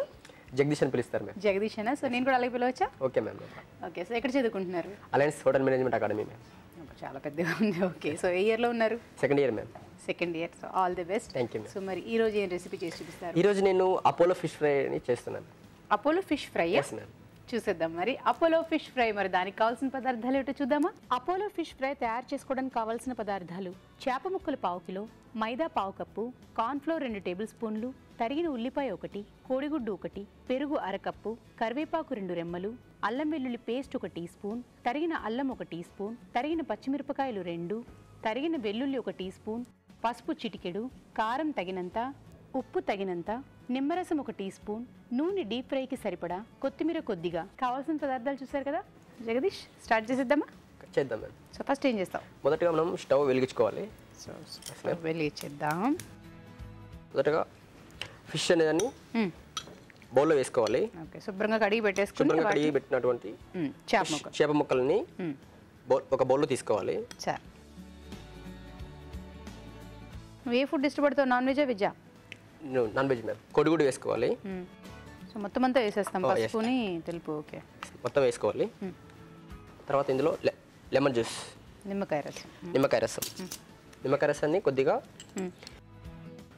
[SPEAKER 6] జగదీష్ అని పిలుస్తారు మ్యామ్.
[SPEAKER 1] జగదీష్ అనా? సో నేను కూడా అలాగే పిలవచ్చా?
[SPEAKER 6] Okay ma'am.
[SPEAKER 1] ఓకే. సో ఎక్కడ చదువుకుంటున్నారు?
[SPEAKER 6] Alliance hotel management academy ma'am.
[SPEAKER 1] చాలా పెద్దగా ఉంది. ఓకే. సో ఏ ఇయర్లో ఉన్నారు?
[SPEAKER 6] Second year ma'am.
[SPEAKER 1] Second year. So all the best.
[SPEAKER 6] Thank you.
[SPEAKER 1] So మరి ఈ రోజు ఏం రెసిపీ చేసి చూపిస్తారు?
[SPEAKER 6] ఈరోజు నేను అపోలో ఫిష్ ఫ్రై అని చేస్తున్నాను.
[SPEAKER 1] Apollo fish fry?
[SPEAKER 6] Yes ma'am.
[SPEAKER 1] చూసేద్దాం మరి అపోలో ఫిష్ ఫ్రై. మరి దానికి కావాల్సిన పదార్థాలు ఏంటో చూద్దామా? అపోలో ఫిష్ ఫ్రై తయారు చేసుకోవడానికి కావాల్సిన పదార్థాలు: చేప ముక్కలు 1/2 కిలో, మైదా 1/2 కప్పు, కార్న్ఫ్లోర్ 2 టేబుల్ స్పూన్లు, తరిగిన ఉల్లిపాయ 1, కోడిగుడ్డు 1, పెరుగు 1/2 కప్పు, కరివేపాకు 2 రెమ్మలు, అల్లం వెల్లుల్లి పేస్ట్ 1 టీ స్పూన్, తరిగిన అల్లం 1 టీ స్పూన్, తరిగిన పచ్చిమిరపకాయలు 2, తరిగిన వెల్లుల్లి 1 టీ స్పూన్, పసుపు చిటికెడు, కారం తగినంత, ఉప్పు తగినంత, నిమ్మరసం 1 టీ స్పూన్, నూనె డీప్ ఫ్రైకి సరిపడా, కొత్తిమీర కొద్దిగా. కావాల్సిన పదార్థాలు చూసారు కదా జగదీష్, స్టార్ట్ చేసేద్దామా?
[SPEAKER 6] చేద్దాం మ్యామ్.
[SPEAKER 1] సో ఫస్ట్ ఏం చేస్తాం?
[SPEAKER 6] మొదటగా మనం స్టవ్ వెలిగించుకోవాలి.
[SPEAKER 1] సో వెలిగించేద్దాం.
[SPEAKER 6] మొదటగా ఫిష్ అనేదాన్ని బౌల్లో వేసుకోవాలి.
[SPEAKER 1] ఓకే. శుభ్రంగా కడిగి పెట్టేసుకుని
[SPEAKER 6] శుభ్రంగా కడిగి పెట్టినటువంటి చేప ముక్కల్ని ఒక బౌల్లో తీసుకోవాలి.
[SPEAKER 1] సరే. నువ్వు ఏ ఫుడ్ ఇష్టపడతావు? నాన్ వెజా వెజ్జా?
[SPEAKER 6] Non veg ma'am. కోడిగుడ్డు వేసుకోవాలి.
[SPEAKER 1] సో మొత్తం అంతా వేసేస్తాం, పసుపుని తెలుపు. ఓకే.
[SPEAKER 6] మొత్తం వేసుకోవాలి. తర్వాత ఇందులో లెమన్ జ్యూస్,
[SPEAKER 1] నిమ్మకాయ రసం.
[SPEAKER 6] నిమ్మకాయ రసాన్ని కొద్దిగా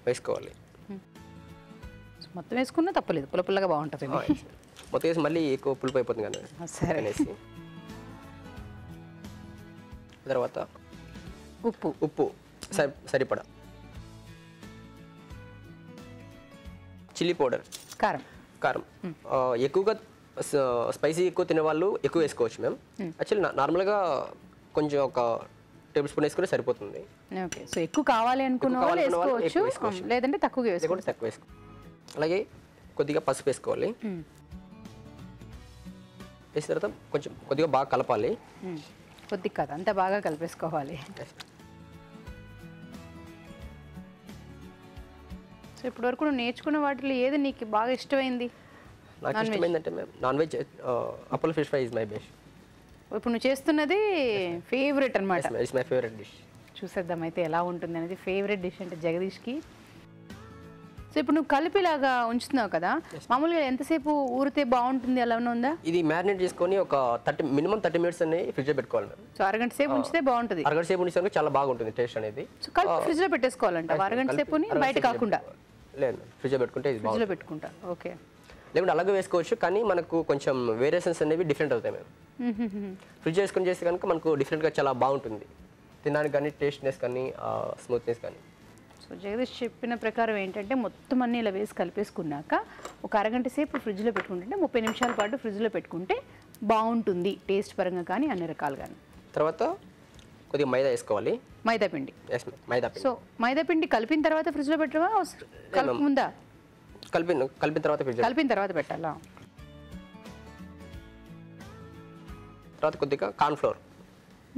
[SPEAKER 6] వేసుకోవాలి.
[SPEAKER 1] మొత్తం వేసుకున్నా తప్పలేదు, పుల్ల పుల్లగా బాగుంటుంది.
[SPEAKER 6] మొత్తం వేసి మళ్ళీ ఎక్కువ పులుపు అయిపోతుంది కానీ
[SPEAKER 1] సరే
[SPEAKER 6] అనేసి. తర్వాత ఉప్పు సరిపడా, చిల్లీ పౌడర్, కారం. ఎక్కువగా స్పైసీ ఎక్కువ తినే వాళ్ళు ఎక్కువ వేసుకోవచ్చు మ్యామ్. యాక్చువల్లీ నార్మల్గా కొంచెం ఒక టేబుల్ స్పూన్ వేసుకుంటే సరిపోతుంది.
[SPEAKER 1] ఓకే. సో ఎక్కువ కావాలి అనుకున్న వాళ్ళు వేసుకోవచ్చు, లేదంటే తక్కువగా వేసుకోవచ్చు.
[SPEAKER 6] తక్కువ వేసుకో. అలాగే కొద్దిగా పసుపు వేసుకోవాలి. వేసిన తర్వాత కొద్దిగా బాగా కలపాలి.
[SPEAKER 1] కొద్దిగా కాదు, అంతా బాగా కలిపేసుకోవాలి. సో ఇప్పటి వరకు నువ్వు నేర్చుకున్న వాటిలో ఏది నీకు బాగా ఇష్టమైంది?
[SPEAKER 6] నాకు ఇష్టమైందంటే ma'am non veg Apollo fish fry is my best.
[SPEAKER 1] ఇప్పుడు నువ్వు చేస్తున్నది ఫేవరెట్ అనమాట.
[SPEAKER 6] It's my favourite dish.
[SPEAKER 1] చూసేద్దాం అయితే ఎలా ఉంటుంది అనేది. ఫేవరెట్ డిష్ అంటే జగదీష్కి. సో ఇప్పుడు నువ్వు కలిపిలాగా ఉంచుతున్నావు కదా, మామూలుగా ఎంతసేపు ఊరితే బాగుంటుంది, అలా ఉందా?
[SPEAKER 6] ఇది మ్యారినేట్ చేసుకొని ఒక మినిమం 30 మినిట్స్ అని ఫ్రిడ్జ్ లో పెట్టుకోవాలి.
[SPEAKER 1] సో అరగంట సేపు ఉంచితే బాగుంటుంది.
[SPEAKER 6] అరగంట సేపు ఉంచితే చాలా బాగుంటుంది టేస్ట్ అనేది.
[SPEAKER 1] సో కలిపి ఫ్రిడ్జ్ లో పెట్టేసుకోవాలంట అరగంట సేపు, బయట కాకుండా.
[SPEAKER 6] లేదు ఫ్రిడ్జ్లో పెట్టుకుంటే ఇది
[SPEAKER 1] ఫ్రిడ్జ్లో పెట్టుకుంటా. ఓకే.
[SPEAKER 6] లేకుంటే అలాగే వేసుకోవచ్చు, కానీ మనకు కొంచెం వేరియేషన్స్ అనేవి డిఫరెంట్ అవుతాయి మేము. ఫ్రిడ్జ్ వేసుకొని చేస్తే కనుక మనకు డిఫరెంట్గా చాలా బాగుంటుంది తినడానికి కానీ, టేస్ట్నెస్ కానీ, స్మూత్నెస్ కానీ.
[SPEAKER 1] సో జగదీష్ చెప్పిన ప్రకారం ఏంటంటే మొత్తం అన్నీ ఇలా వేసి కలిపేసుకున్నాక ఒక అరగంట సేపు ఫ్రిడ్జ్లో పెట్టుకుంటే 30 నిమిషాల పాటు ఫ్రిడ్జ్లో పెట్టుకుంటే బాగుంటుంది టేస్ట్ పరంగా కానీ అన్ని రకాలు కానీ.
[SPEAKER 6] తర్వాత కొద్దిగా మైదా వేసుకోవాలి.
[SPEAKER 1] మైదా పిండి.
[SPEAKER 6] మైదా పిండి.
[SPEAKER 1] సో మైదా పిండి కలిపిన తర్వాత ఫ్రిడ్జ్లో పెట్టడమా ముందా?
[SPEAKER 6] కలిపిన తర్వాత ఫ్రిడ్జ్
[SPEAKER 1] కలిపిన తర్వాత పెట్టాలా?
[SPEAKER 6] తర్వాత కొద్దిగా కార్న్ ఫ్లోర్,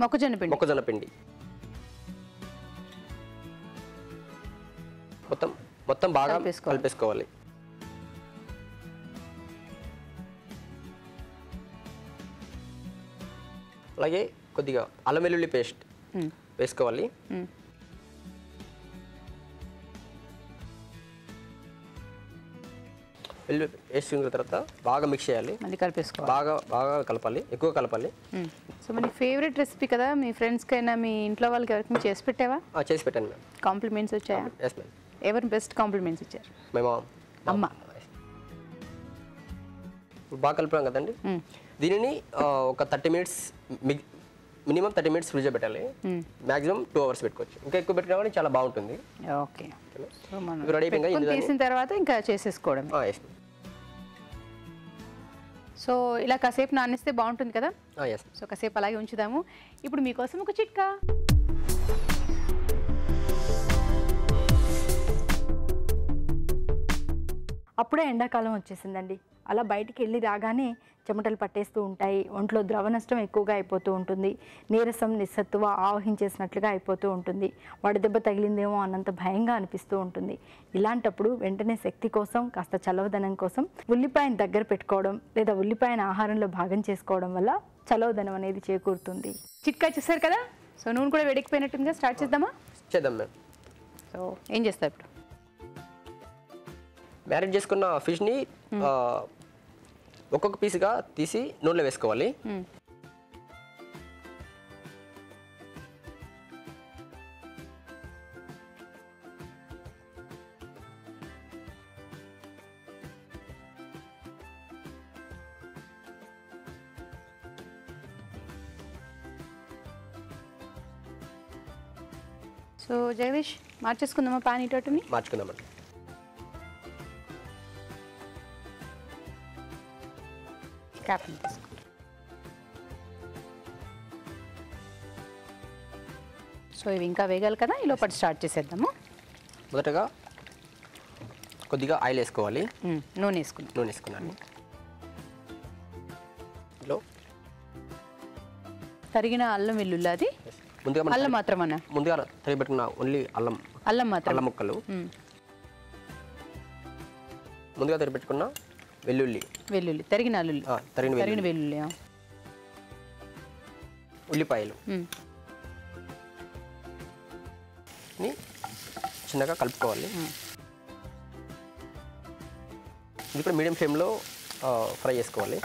[SPEAKER 6] మొక్కజొన్న పిండి మొత్తం బాగా కలిపేసుకోవాలి. అలాగే కొద్దిగా అల్లం వెల్లుల్లి పేస్ట్ వేసుకోవాలి. వెల్లుల్లి వేసుకున్న తర్వాత బాగా మిక్స్ చేయాలి. బాగా కలపాలి, ఎక్కువ కలపాలి.
[SPEAKER 1] సో మీ ఫేవరెట్ రెసిపీ కదా, మీ ఫ్రెండ్స్కైనా మీ ఇంట్లో వాళ్ళకి ఎవరికైనా చేసి పెట్టావా?
[SPEAKER 6] చేసి పెట్టాను మ్యామ్.
[SPEAKER 1] కాంప్లిమెంట్స్ వచ్చాయా?
[SPEAKER 6] Yes ma'am.
[SPEAKER 1] ఎవరు బెస్ట్ కాంప్లిమెంట్స్ ఇచ్చారు?
[SPEAKER 6] మేము
[SPEAKER 1] అమ్మ.
[SPEAKER 6] బాగా కలిపాం కదండి, దీనిని ఒక 30 మినిట్స్ మినిమం 30 మినిట్స్ ఫ్రిడ్జ్లో పెట్టాలి. మాక్సిమం 2 అవర్స్ పెట్టుకోవచ్చు. ఇంకా ఎక్కువ పెట్టినా కానీ చాలా బాగుంటుంది.
[SPEAKER 1] ఓకే.
[SPEAKER 6] రెడీ
[SPEAKER 1] తీసిన తర్వాత ఇంకా చేసేసుకోవడం. సో ఇలా కాసేపు నానేస్తే బాగుంటుంది కదా. సో కాసేపు అలాగే ఉంచుదాము. ఇప్పుడు మీకోసం ఒక చిట్కా.
[SPEAKER 3] అప్పుడే ఎండాకాలం వచ్చేసిందండి. అలా బయటికి వెళ్ళి రాగానే చెమటలు పట్టేస్తూ ఉంటాయి, ఒంట్లో ద్రవ నష్టం ఎక్కువగా అయిపోతూ ఉంటుంది, నీరసం నిస్సత్తువ ఆవహించేసినట్లుగా అయిపోతూ ఉంటుంది, వడదెబ్బ తగిలిందేమో అన్నంత భయంగా అనిపిస్తూ ఉంటుంది. ఇలాంటప్పుడు వెంటనే శక్తి కోసం, కాస్త చలవదనం కోసం ఉల్లిపాయను దగ్గర పెట్టుకోవడం లేదా ఉల్లిపాయను ఆహారంలో భాగం చేసుకోవడం వల్ల చలవదనం అనేది చేకూరుతుంది.
[SPEAKER 1] చిట్కా చూసారు కదా. సో నూనె కూడా వేడెక్కిపోయినట్టుందిగా, స్టార్ట్ చేద్దామా?
[SPEAKER 6] చేద్దాం మ్యామ్.
[SPEAKER 1] సో ఏం చేస్తావు ఇప్పుడు?
[SPEAKER 6] మ్యారినేట్ చేసుకున్న ఫిష్ని ఒక్కొక్క పీస్గా తీసి నూనెలో వేసుకోవాలి.
[SPEAKER 1] సో జగదీష్ మార్చేసుకుందామా పాన్ ఇటోటిని?
[SPEAKER 6] మార్చుకుందామండి.
[SPEAKER 1] సో ఇవి ఇంకా వేగాలి కదా, ఈ లోపల స్టార్ట్ చేసేద్దాము.
[SPEAKER 6] మొదటగా కొద్దిగా ఆయిల్ వేసుకోవాలి.
[SPEAKER 1] నూనె
[SPEAKER 6] వేసుకున్నాను.
[SPEAKER 1] తరిగిన అల్లం వెల్లుల్లి, అది అల్లం మాత్రమన్నా?
[SPEAKER 6] ముందుగా తరిగి పెట్టుకున్న ఓన్లీ అల్లం
[SPEAKER 1] మాత్రం,
[SPEAKER 6] అల్లం ముక్కలు. ముందుగా తరిగి పెట్టుకున్న వెల్లుల్లి
[SPEAKER 1] తరిగిన వెల్లుల్లి,
[SPEAKER 6] ఉల్లిపాయలు చిన్నగా కలుపుకోవాలి. ఇది కూడా మీడియం ఫ్లేమ్లో ఫ్రై చేసుకోవాలి.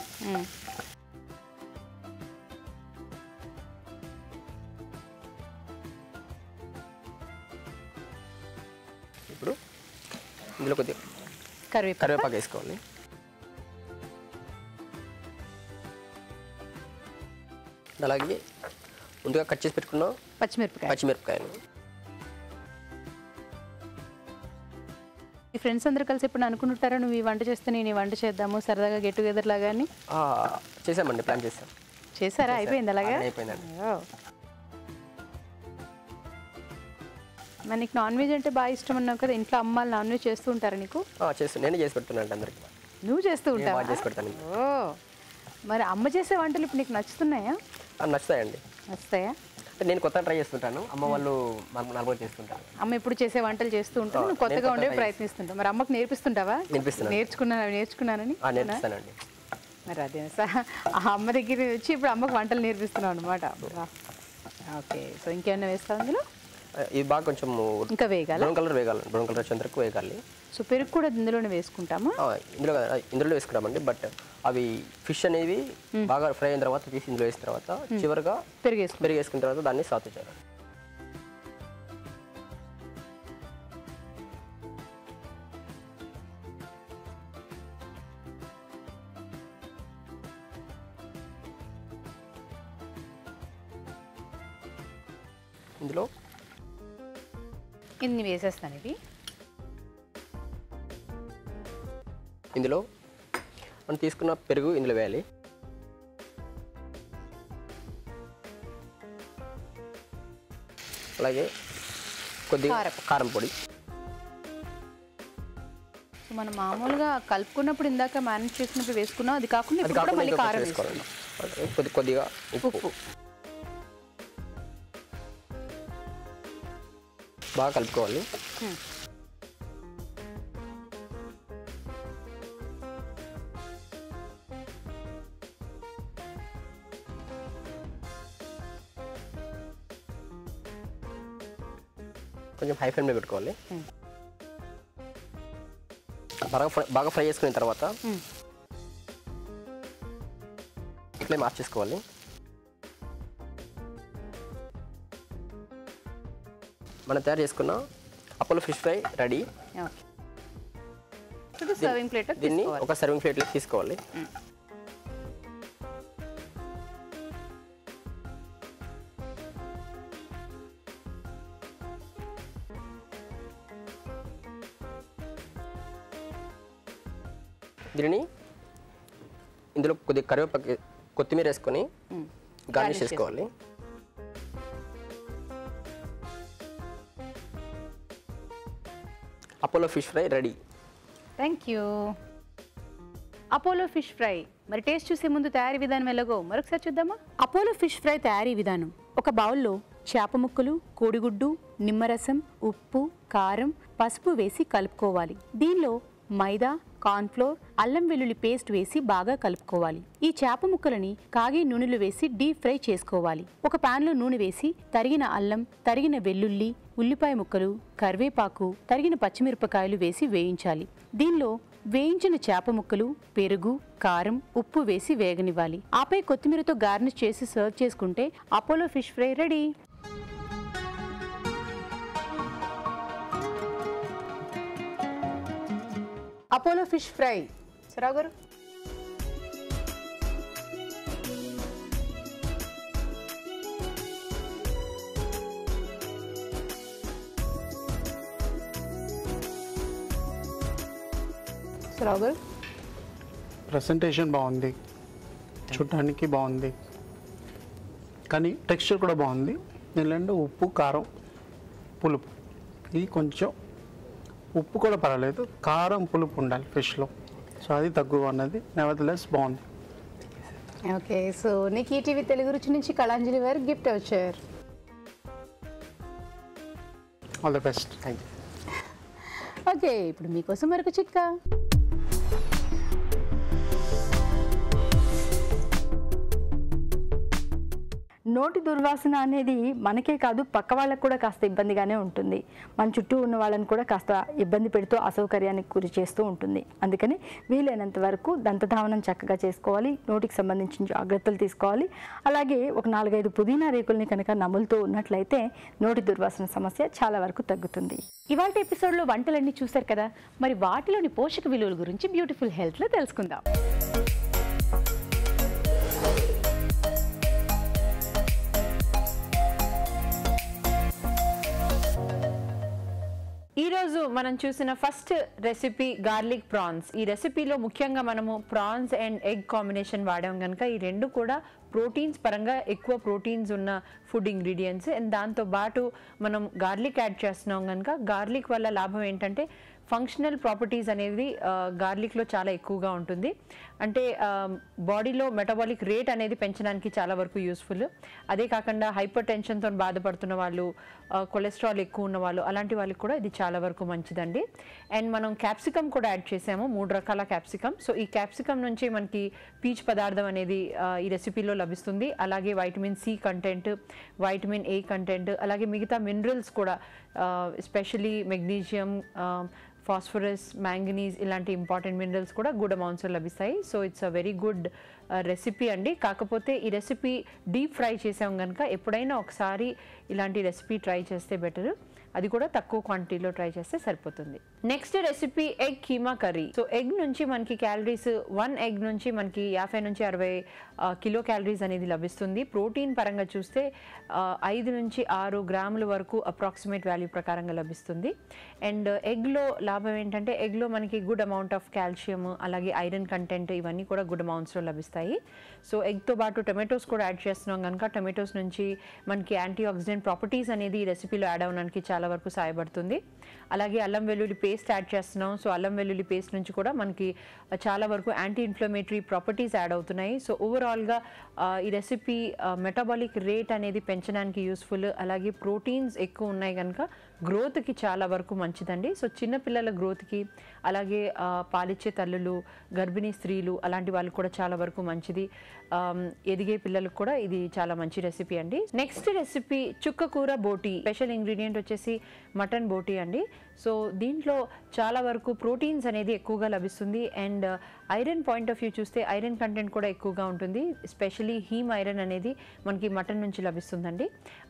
[SPEAKER 6] ఇప్పుడు ఇందులో కొద్దిగా కరివేపాకు వేసుకోవాలి. అలాగే ముందుగా కట్ చేసి పెట్టుకున్న పచ్చిమిరపకాయలు.
[SPEAKER 1] ఈ ఫ్రెండ్స్ అందరూ కలిసి ఇప్పుడు అనుకుంటారా నువ్వు ఈ వంట చేస్తే నేను ఈ వంట చేద్దాము సరదాగా గెట్ టుగెదర్ లాగా?
[SPEAKER 6] చేసామండి, ప్లాన్
[SPEAKER 1] చేశారా? అయిపోయింది అలాగా?
[SPEAKER 6] అయిపోయిందండి.
[SPEAKER 1] మరి నీకు నాన్ వెజ్ అంటే బాగా ఇష్టం అన్నావు కదా, ఇంట్లో అమ్మాలు నాన్ వెజ్ చేస్తూ ఉంటారా నీకు?
[SPEAKER 6] నేనే చేసి పెడుతున్నాను అందరికి.
[SPEAKER 1] నువ్వు చేస్తూ ఉంటావా?
[SPEAKER 6] చేసి పెడతాను.
[SPEAKER 1] మరి అమ్మ చేసే వంటలు ఇప్పుడు నీకు నచ్చుతున్నాయా?
[SPEAKER 6] నచ్చుతాయండి.
[SPEAKER 1] నచ్చుతాయా?
[SPEAKER 6] నేను కొత్తగా ట్రై చేస్తుంటాను, అమ్మ వాళ్ళు నార్మల్గా చేస్తుంటారు.
[SPEAKER 1] అమ్మ ఎప్పుడు చేసే వంటలు చేస్తూ ఉంటాను, నువ్వు కొత్తగా ఉండే ప్రయత్నిస్తుంటావు. మరి అమ్మకు నేర్పిస్తుంటావా? నేర్చుకున్నానని?
[SPEAKER 6] నేర్పిస్తానండి.
[SPEAKER 1] మరి అదే ఆ అమ్మ దగ్గర వచ్చి ఇప్పుడు అమ్మకు వంటలు నేర్పిస్తున్నావు అనమాట. ఓకే. సో ఇంకేమైనా వేస్తావు అందులో?
[SPEAKER 6] ఇది బాగా కొంచెం
[SPEAKER 1] ఇంకా వేగాలి,
[SPEAKER 6] బ్రౌన్ కలర్ వచ్చేంతవరకు వేగాలి.
[SPEAKER 1] సో పెరుగు కూడా ఇందులోనే వేసుకుంటామా?
[SPEAKER 6] ఇందులో వేసుకుంటామండి. బట్ అవి ఫిష్ అనేవి బాగా ఫ్రై అయిన తర్వాత తీసి ఇందులో వేసిన తర్వాత చివరిగా పెరుగు వేసుకున్న తర్వాత దాన్ని సాతు చేయాలి. ఇందులో
[SPEAKER 1] ఇన్ని వేసేస్తాను. ఇవి
[SPEAKER 6] ఇందులో మనం తీసుకున్న పెరుగు ఇందులో వేయాలి. అలాగే కొద్దిగా కారం పొడి.
[SPEAKER 1] మనం మామూలుగా కలుపుకున్నప్పుడు ఇందాక మ్యారినేట్ చేసినప్పుడు వేసుకున్నాం, అది కాకుండా ఇప్పుడు కూడా మళ్ళీ కారం వేసుకోవాలి.
[SPEAKER 6] కొద్దిగా ఉప్పు బాగా కలుపుకోవాలి. కొంచెం హై ఫ్లేమ్లో పెట్టుకోవాలి. బాగా ఫ్రై చేసుకున్న తర్వాత ఫ్లేమ్ ఆఫ్ చేసుకోవాలి. మనం తయారు చేసుకున్న Apollo fish fry ready.
[SPEAKER 1] Serving plate
[SPEAKER 6] దీన్ని ఒక సర్వింగ్ ప్లేట్లో తీసుకోవాలి. దీనిని ఇందులో కొద్దిగా కరివేపాకు కొత్తిమీర వేసుకొని గార్నిష్ చేసుకోవాలి. Apollo fish fry ready.
[SPEAKER 1] Thank you. Apollo fish fry మరి టేస్ట్ చూసే ముందు తయారీ విధానం ఎలాగో మరొకసారి చూద్దామా? అపోలో ఫిష్ ఫ్రై తయారీ విధానం: ఒక బౌల్లో చేప ముక్కలు, కోడిగుడ్డు, నిమ్మరసం, ఉప్పు, కారం, పసుపు వేసి కలుపుకోవాలి. దీనిలో మైదా, కార్న్ఫ్లోర్, అల్లం వెల్లుల్లి పేస్ట్ వేసి బాగా కలుపుకోవాలి. ఈ చేప ముక్కలని కాగే నూనెలో వేసి డీప్ ఫ్రై చేసుకోవాలి. ఒక పాన్లో నూనె వేసి తరిగిన అల్లం, తరిగిన వెల్లుల్లి, ఉల్లిపాయ ముక్కలు, కరివేపాకు, తరిగిన పచ్చిమిరపకాయలు వేసి వేయించాలి. దీనిలో వేయించిన చేప ముక్కలు, పెరుగు, కారం, ఉప్పు వేసి వేగనివ్వాలి. ఆపై కొత్తిమీరతో గార్నిష్ చేసి సర్వ్ చేసుకుంటే Apollo fish fry ready. Apollo fish fry సరావు గారు. సరావు గారు,
[SPEAKER 2] ప్రెసెంటేషన్ బాగుంది, చూడటానికి బాగుంది, కానీ టెక్స్చర్ కూడా బాగుంది. ఎందుకంటే ఉప్పు, కారం, పులుపు, ఇది కొంచెం ఉప్పు కూడా పర్వాలేదు, కారం పులుపు ఉండాలి ఫిష్లో, సో అది తక్కువ అన్నది. నెవర్దలెస్ బాగుంది.
[SPEAKER 1] ఓకే, సో నీకు ఈటీవీ తెలుగు రుచి నుంచి కళాంజలి వారు గిఫ్ట్ వచ్చారు.
[SPEAKER 2] All the best.
[SPEAKER 6] Thank you.
[SPEAKER 1] Okay, ఇప్పుడు మీకోసం మరొక చిట్కా.
[SPEAKER 3] నోటి దుర్వాసన అనేది మనకే కాదు పక్క వాళ్ళకు కూడా కాస్త ఇబ్బందిగానే ఉంటుంది. మన చుట్టూ ఉన్న వాళ్ళని కూడా కాస్త ఇబ్బంది పెడుతూ అసౌకర్యానికి గురి చేస్తూ ఉంటుంది. అందుకని వీలైనంత వరకు దంతధావనం చక్కగా చేసుకోవాలి, నోటికి సంబంధించిన జాగ్రత్తలు తీసుకోవాలి. అలాగే ఒక 4-5 పుదీనా రేకుల్ని కనుక నములుతూ ఉన్నట్లయితే నోటి దుర్వాసన సమస్య చాలా వరకు తగ్గుతుంది.
[SPEAKER 1] ఇవాళ ఎపిసోడ్లో వంటలన్నీ చూశారు కదా, మరి వాటిలోని పోషక విలువల గురించి బ్యూటిఫుల్ హెల్త్లో తెలుసుకుందాం.
[SPEAKER 7] ఈరోజు మనం చూసిన ఫస్ట్ రెసిపీ గార్లిక్ ప్రాన్స్. ఈ రెసిపీలో ముఖ్యంగా మనము ప్రాన్స్ అండ్ ఎగ్ కాంబినేషన్ వాడాం కనుక ఈ రెండు కూడా ప్రోటీన్స్ పరంగా ఎక్కువ ప్రోటీన్స్ ఉన్న ఫుడ్ ఇంగ్రీడియంట్స్. అండ్ దాంతోపాటు మనం గార్లిక్ యాడ్ చేస్తున్నాం కనుక గార్లిక్ వల్ల లాభం ఏంటంటే ఫంక్షనల్ ప్రాపర్టీస్ అనేది గార్లిక్లో చాలా ఎక్కువగా ఉంటుంది. అంటే బాడీలో మెటబాలిక్ రేట్ అనేది పెంచడానికి చాలా వరకు యూస్ఫుల్. అదే కాకుండా హైపర్ టెన్షన్తో బాధపడుతున్న వాళ్ళు, కొలెస్ట్రాల్ ఎక్కువ ఉన్న వాళ్ళు, అలాంటి వాళ్ళకి కూడా ఇది చాలా వరకు మంచిదండి. అండ్ మనం క్యాప్సికమ్ కూడా యాడ్ చేసాము, 3 రకాల క్యాప్సికమ్. సో ఈ క్యాప్సికమ్ నుంచి మనకి పీచ్ పదార్థం అనేది ఈ రెసిపీలో లభిస్తుంది. అలాగే vitamin C content, vitamin A content, అలాగే మిగతా మినరల్స్ కూడా, ఎస్పెషలీ మెగ్నీషియం, ఫాస్ఫరస్, మ్యాంగనీస్ ఇలాంటి ఇంపార్టెంట్ మినరల్స్ కూడా గుడ్ అమౌంట్స్లో లభిస్తాయి. So it's a very good recipe అండి. కాకపోతే ఈ రెసిపీ డీప్ ఫ్రై చేసాం కనుక ఎప్పుడైనా ఒకసారి ఇలాంటి రెసిపీ ట్రై చేస్తే బెటర్. అది కూడా తక్కువ క్వాంటిటీలో ట్రై చేస్తే సరిపోతుంది. Next recipe egg keema curry. So egg నుంచి మనకి క్యాలరీస్ 1 ఎగ్ నుంచి మనకి 50 నుంచి 60 కిలో క్యాలరీస్ అనేది లభిస్తుంది. ప్రోటీన్ పరంగా చూస్తే 5 నుంచి 6 గ్రాముల వరకు అప్రాక్సిమేట్ వాల్యూ ప్రకారంగా లభిస్తుంది. అండ్ ఎగ్లో లాభం ఏంటంటే ఎగ్లో మనకి గుడ్ అమౌంట్ ఆఫ్ కాల్షియం అలాగే ఐరన్ కంటెంట్ ఇవన్నీ కూడా గుడ్ అమౌంట్స్లో లభిస్తాయి. సో ఎగ్తో పాటు టొమాటోస్ కూడా యాడ్ చేస్తున్నాం కనుక టొమాటోస్ నుంచి మనకి యాంటీ ఆక్సిడెంట్ ప్రాపర్టీస్ అనేది ఈ రెసిపీలో యాడ్ అవ్వడానికి చాలా వరకు సహాయపడుతుంది. అలాగే అల్లం వెల్లుల్లి పేస్ట్ యాడ్ చేస్తున్నాం. సో అల్లం వెల్లుల్లి పేస్ట్ నుంచి కూడా మనకి చాలా వరకు యాంటీ ఇన్ఫ్లమేటరీ ప్రాపర్టీస్ యాడ్ అవుతున్నాయి. సో ఓవరాల్గా ఈ రెసిపీ మెటబాలిక్ రేట్ అనేది పెంచడానికి యూస్ఫుల్. అలాగే ప్రోటీన్స్ ఎక్కువ ఉన్నాయి కనుక గ్రోత్కి చాలా వరకు మంచిదండి. సో చిన్నపిల్లల గ్రోత్కి అలాగే పాలిచ్చే తల్లులు గర్భిణీ స్త్రీలు అలాంటి వాళ్ళకి కూడా చాలా వరకు మంచిది. ఎదిగే పిల్లలకు కూడా ఇది చాలా మంచి రెసిపీ అండి. నెక్స్ట్ రెసిపీ చుక్క కూర బోటీ. స్పెషల్ ఇంగ్రీడియంట్ వచ్చేసి మటన్ బోటీ అండి. సో దీంట్లో చాలా వరకు ప్రోటీన్స్ అనేది ఎక్కువగా లభిస్తుంది. And iron point of view చూస్తే ఐరన్ కంటెంట్ కూడా ఎక్కువగా ఉంటుంది. ఎస్పెషలీ హీమ్ ఐరన్ అనేది మనకి మటన్ నుంచి లభిస్తుందండి.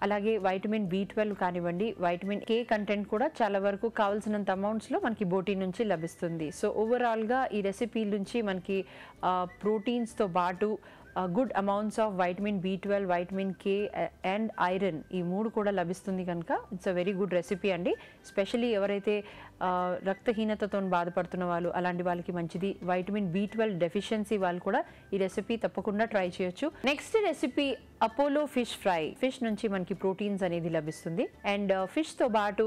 [SPEAKER 7] అలాగే వైటమిన్ B12 కానివ్వండి, వైటమిన్ K కంటెంట్ కూడా చాలా వరకు కావాల్సినంత అమౌంట్స్లో మనకి బోటీ నుంచి లభిస్తుంది. సో ఓవరాల్గా ఈ రెసిపీ నుంచి మనకి ప్రోటీన్స్తో పాటు good amounts of vitamin B12, vitamin K and iron ఈ 3 కూడా లభిస్తుంది కనుక it's a very good recipe అండి. స్పెషలీ ఎవరైతే రక్తహీనతతో బాధపడుతున్న వాళ్ళు అలాంటి వాళ్ళకి మంచిది. వైటమిన్ B12 డెఫిషియన్సీ వాళ్ళు కూడా ఈ రెసిపీ తప్పకుండా ట్రై చేయొచ్చు. Next recipe Apollo fish fry. Fish నుంచి మనకి ప్రోటీన్స్ అనేది లభిస్తుంది. అండ్ ఫిష్తో పాటు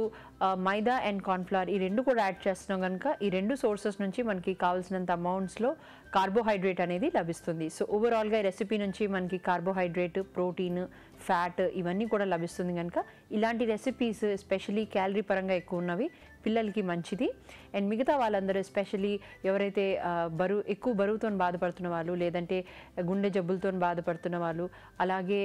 [SPEAKER 7] మైదా అండ్ కార్న్ఫ్లవర్ ఈ 2 కూడా యాడ్ చేస్తున్నాం కనుక ఈ 2 సోర్సెస్ నుంచి మనకి కావాల్సినంత అమౌంట్స్లో కార్బోహైడ్రేట్ అనేది లభిస్తుంది. సో ఓవరాల్గా ఈ రెసిపీ నుంచి మనకి కార్బోహైడ్రేట్, ప్రోటీన్, ఫ్యాట్ ఇవన్నీ కూడా లభిస్తుంది కనుక ఇలాంటి రెసిపీస్ ఎస్పెషలీ క్యాలరీ పరంగా ఎక్కువ ఉన్నవి పిల్లలకి మంచిది. అండ్ మిగతా వాళ్ళందరూ ఎస్పెషలీ ఎవరైతే ఎక్కువ బరువుతో బాధపడుతున్న వాళ్ళు లేదంటే గుండె జబ్బులతో బాధపడుతున్న వాళ్ళు అలాగే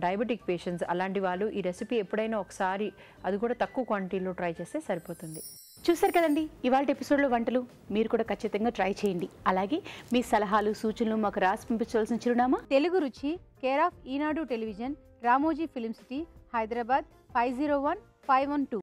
[SPEAKER 7] డయాబెటిక్ పేషెంట్స్ అలాంటి వాళ్ళు ఈ రెసిపీ ఎప్పుడైనా ఒకసారి అది కూడా తక్కువ క్వాంటిటీలో ట్రై చేస్తే సరిపోతుంది.
[SPEAKER 1] చూసారు కదండి ఇవాళ ఎపిసోడ్లో వంటలు. మీరు కూడా ఖచ్చితంగా ట్రై చేయండి. అలాగే మీ సలహాలు సూచనలు మాకు రాసి పంపించవలసిన చిరునామా
[SPEAKER 8] తెలుగు రుచి, care of Eenadu television, Ramoji film city, Hyderabad 501512.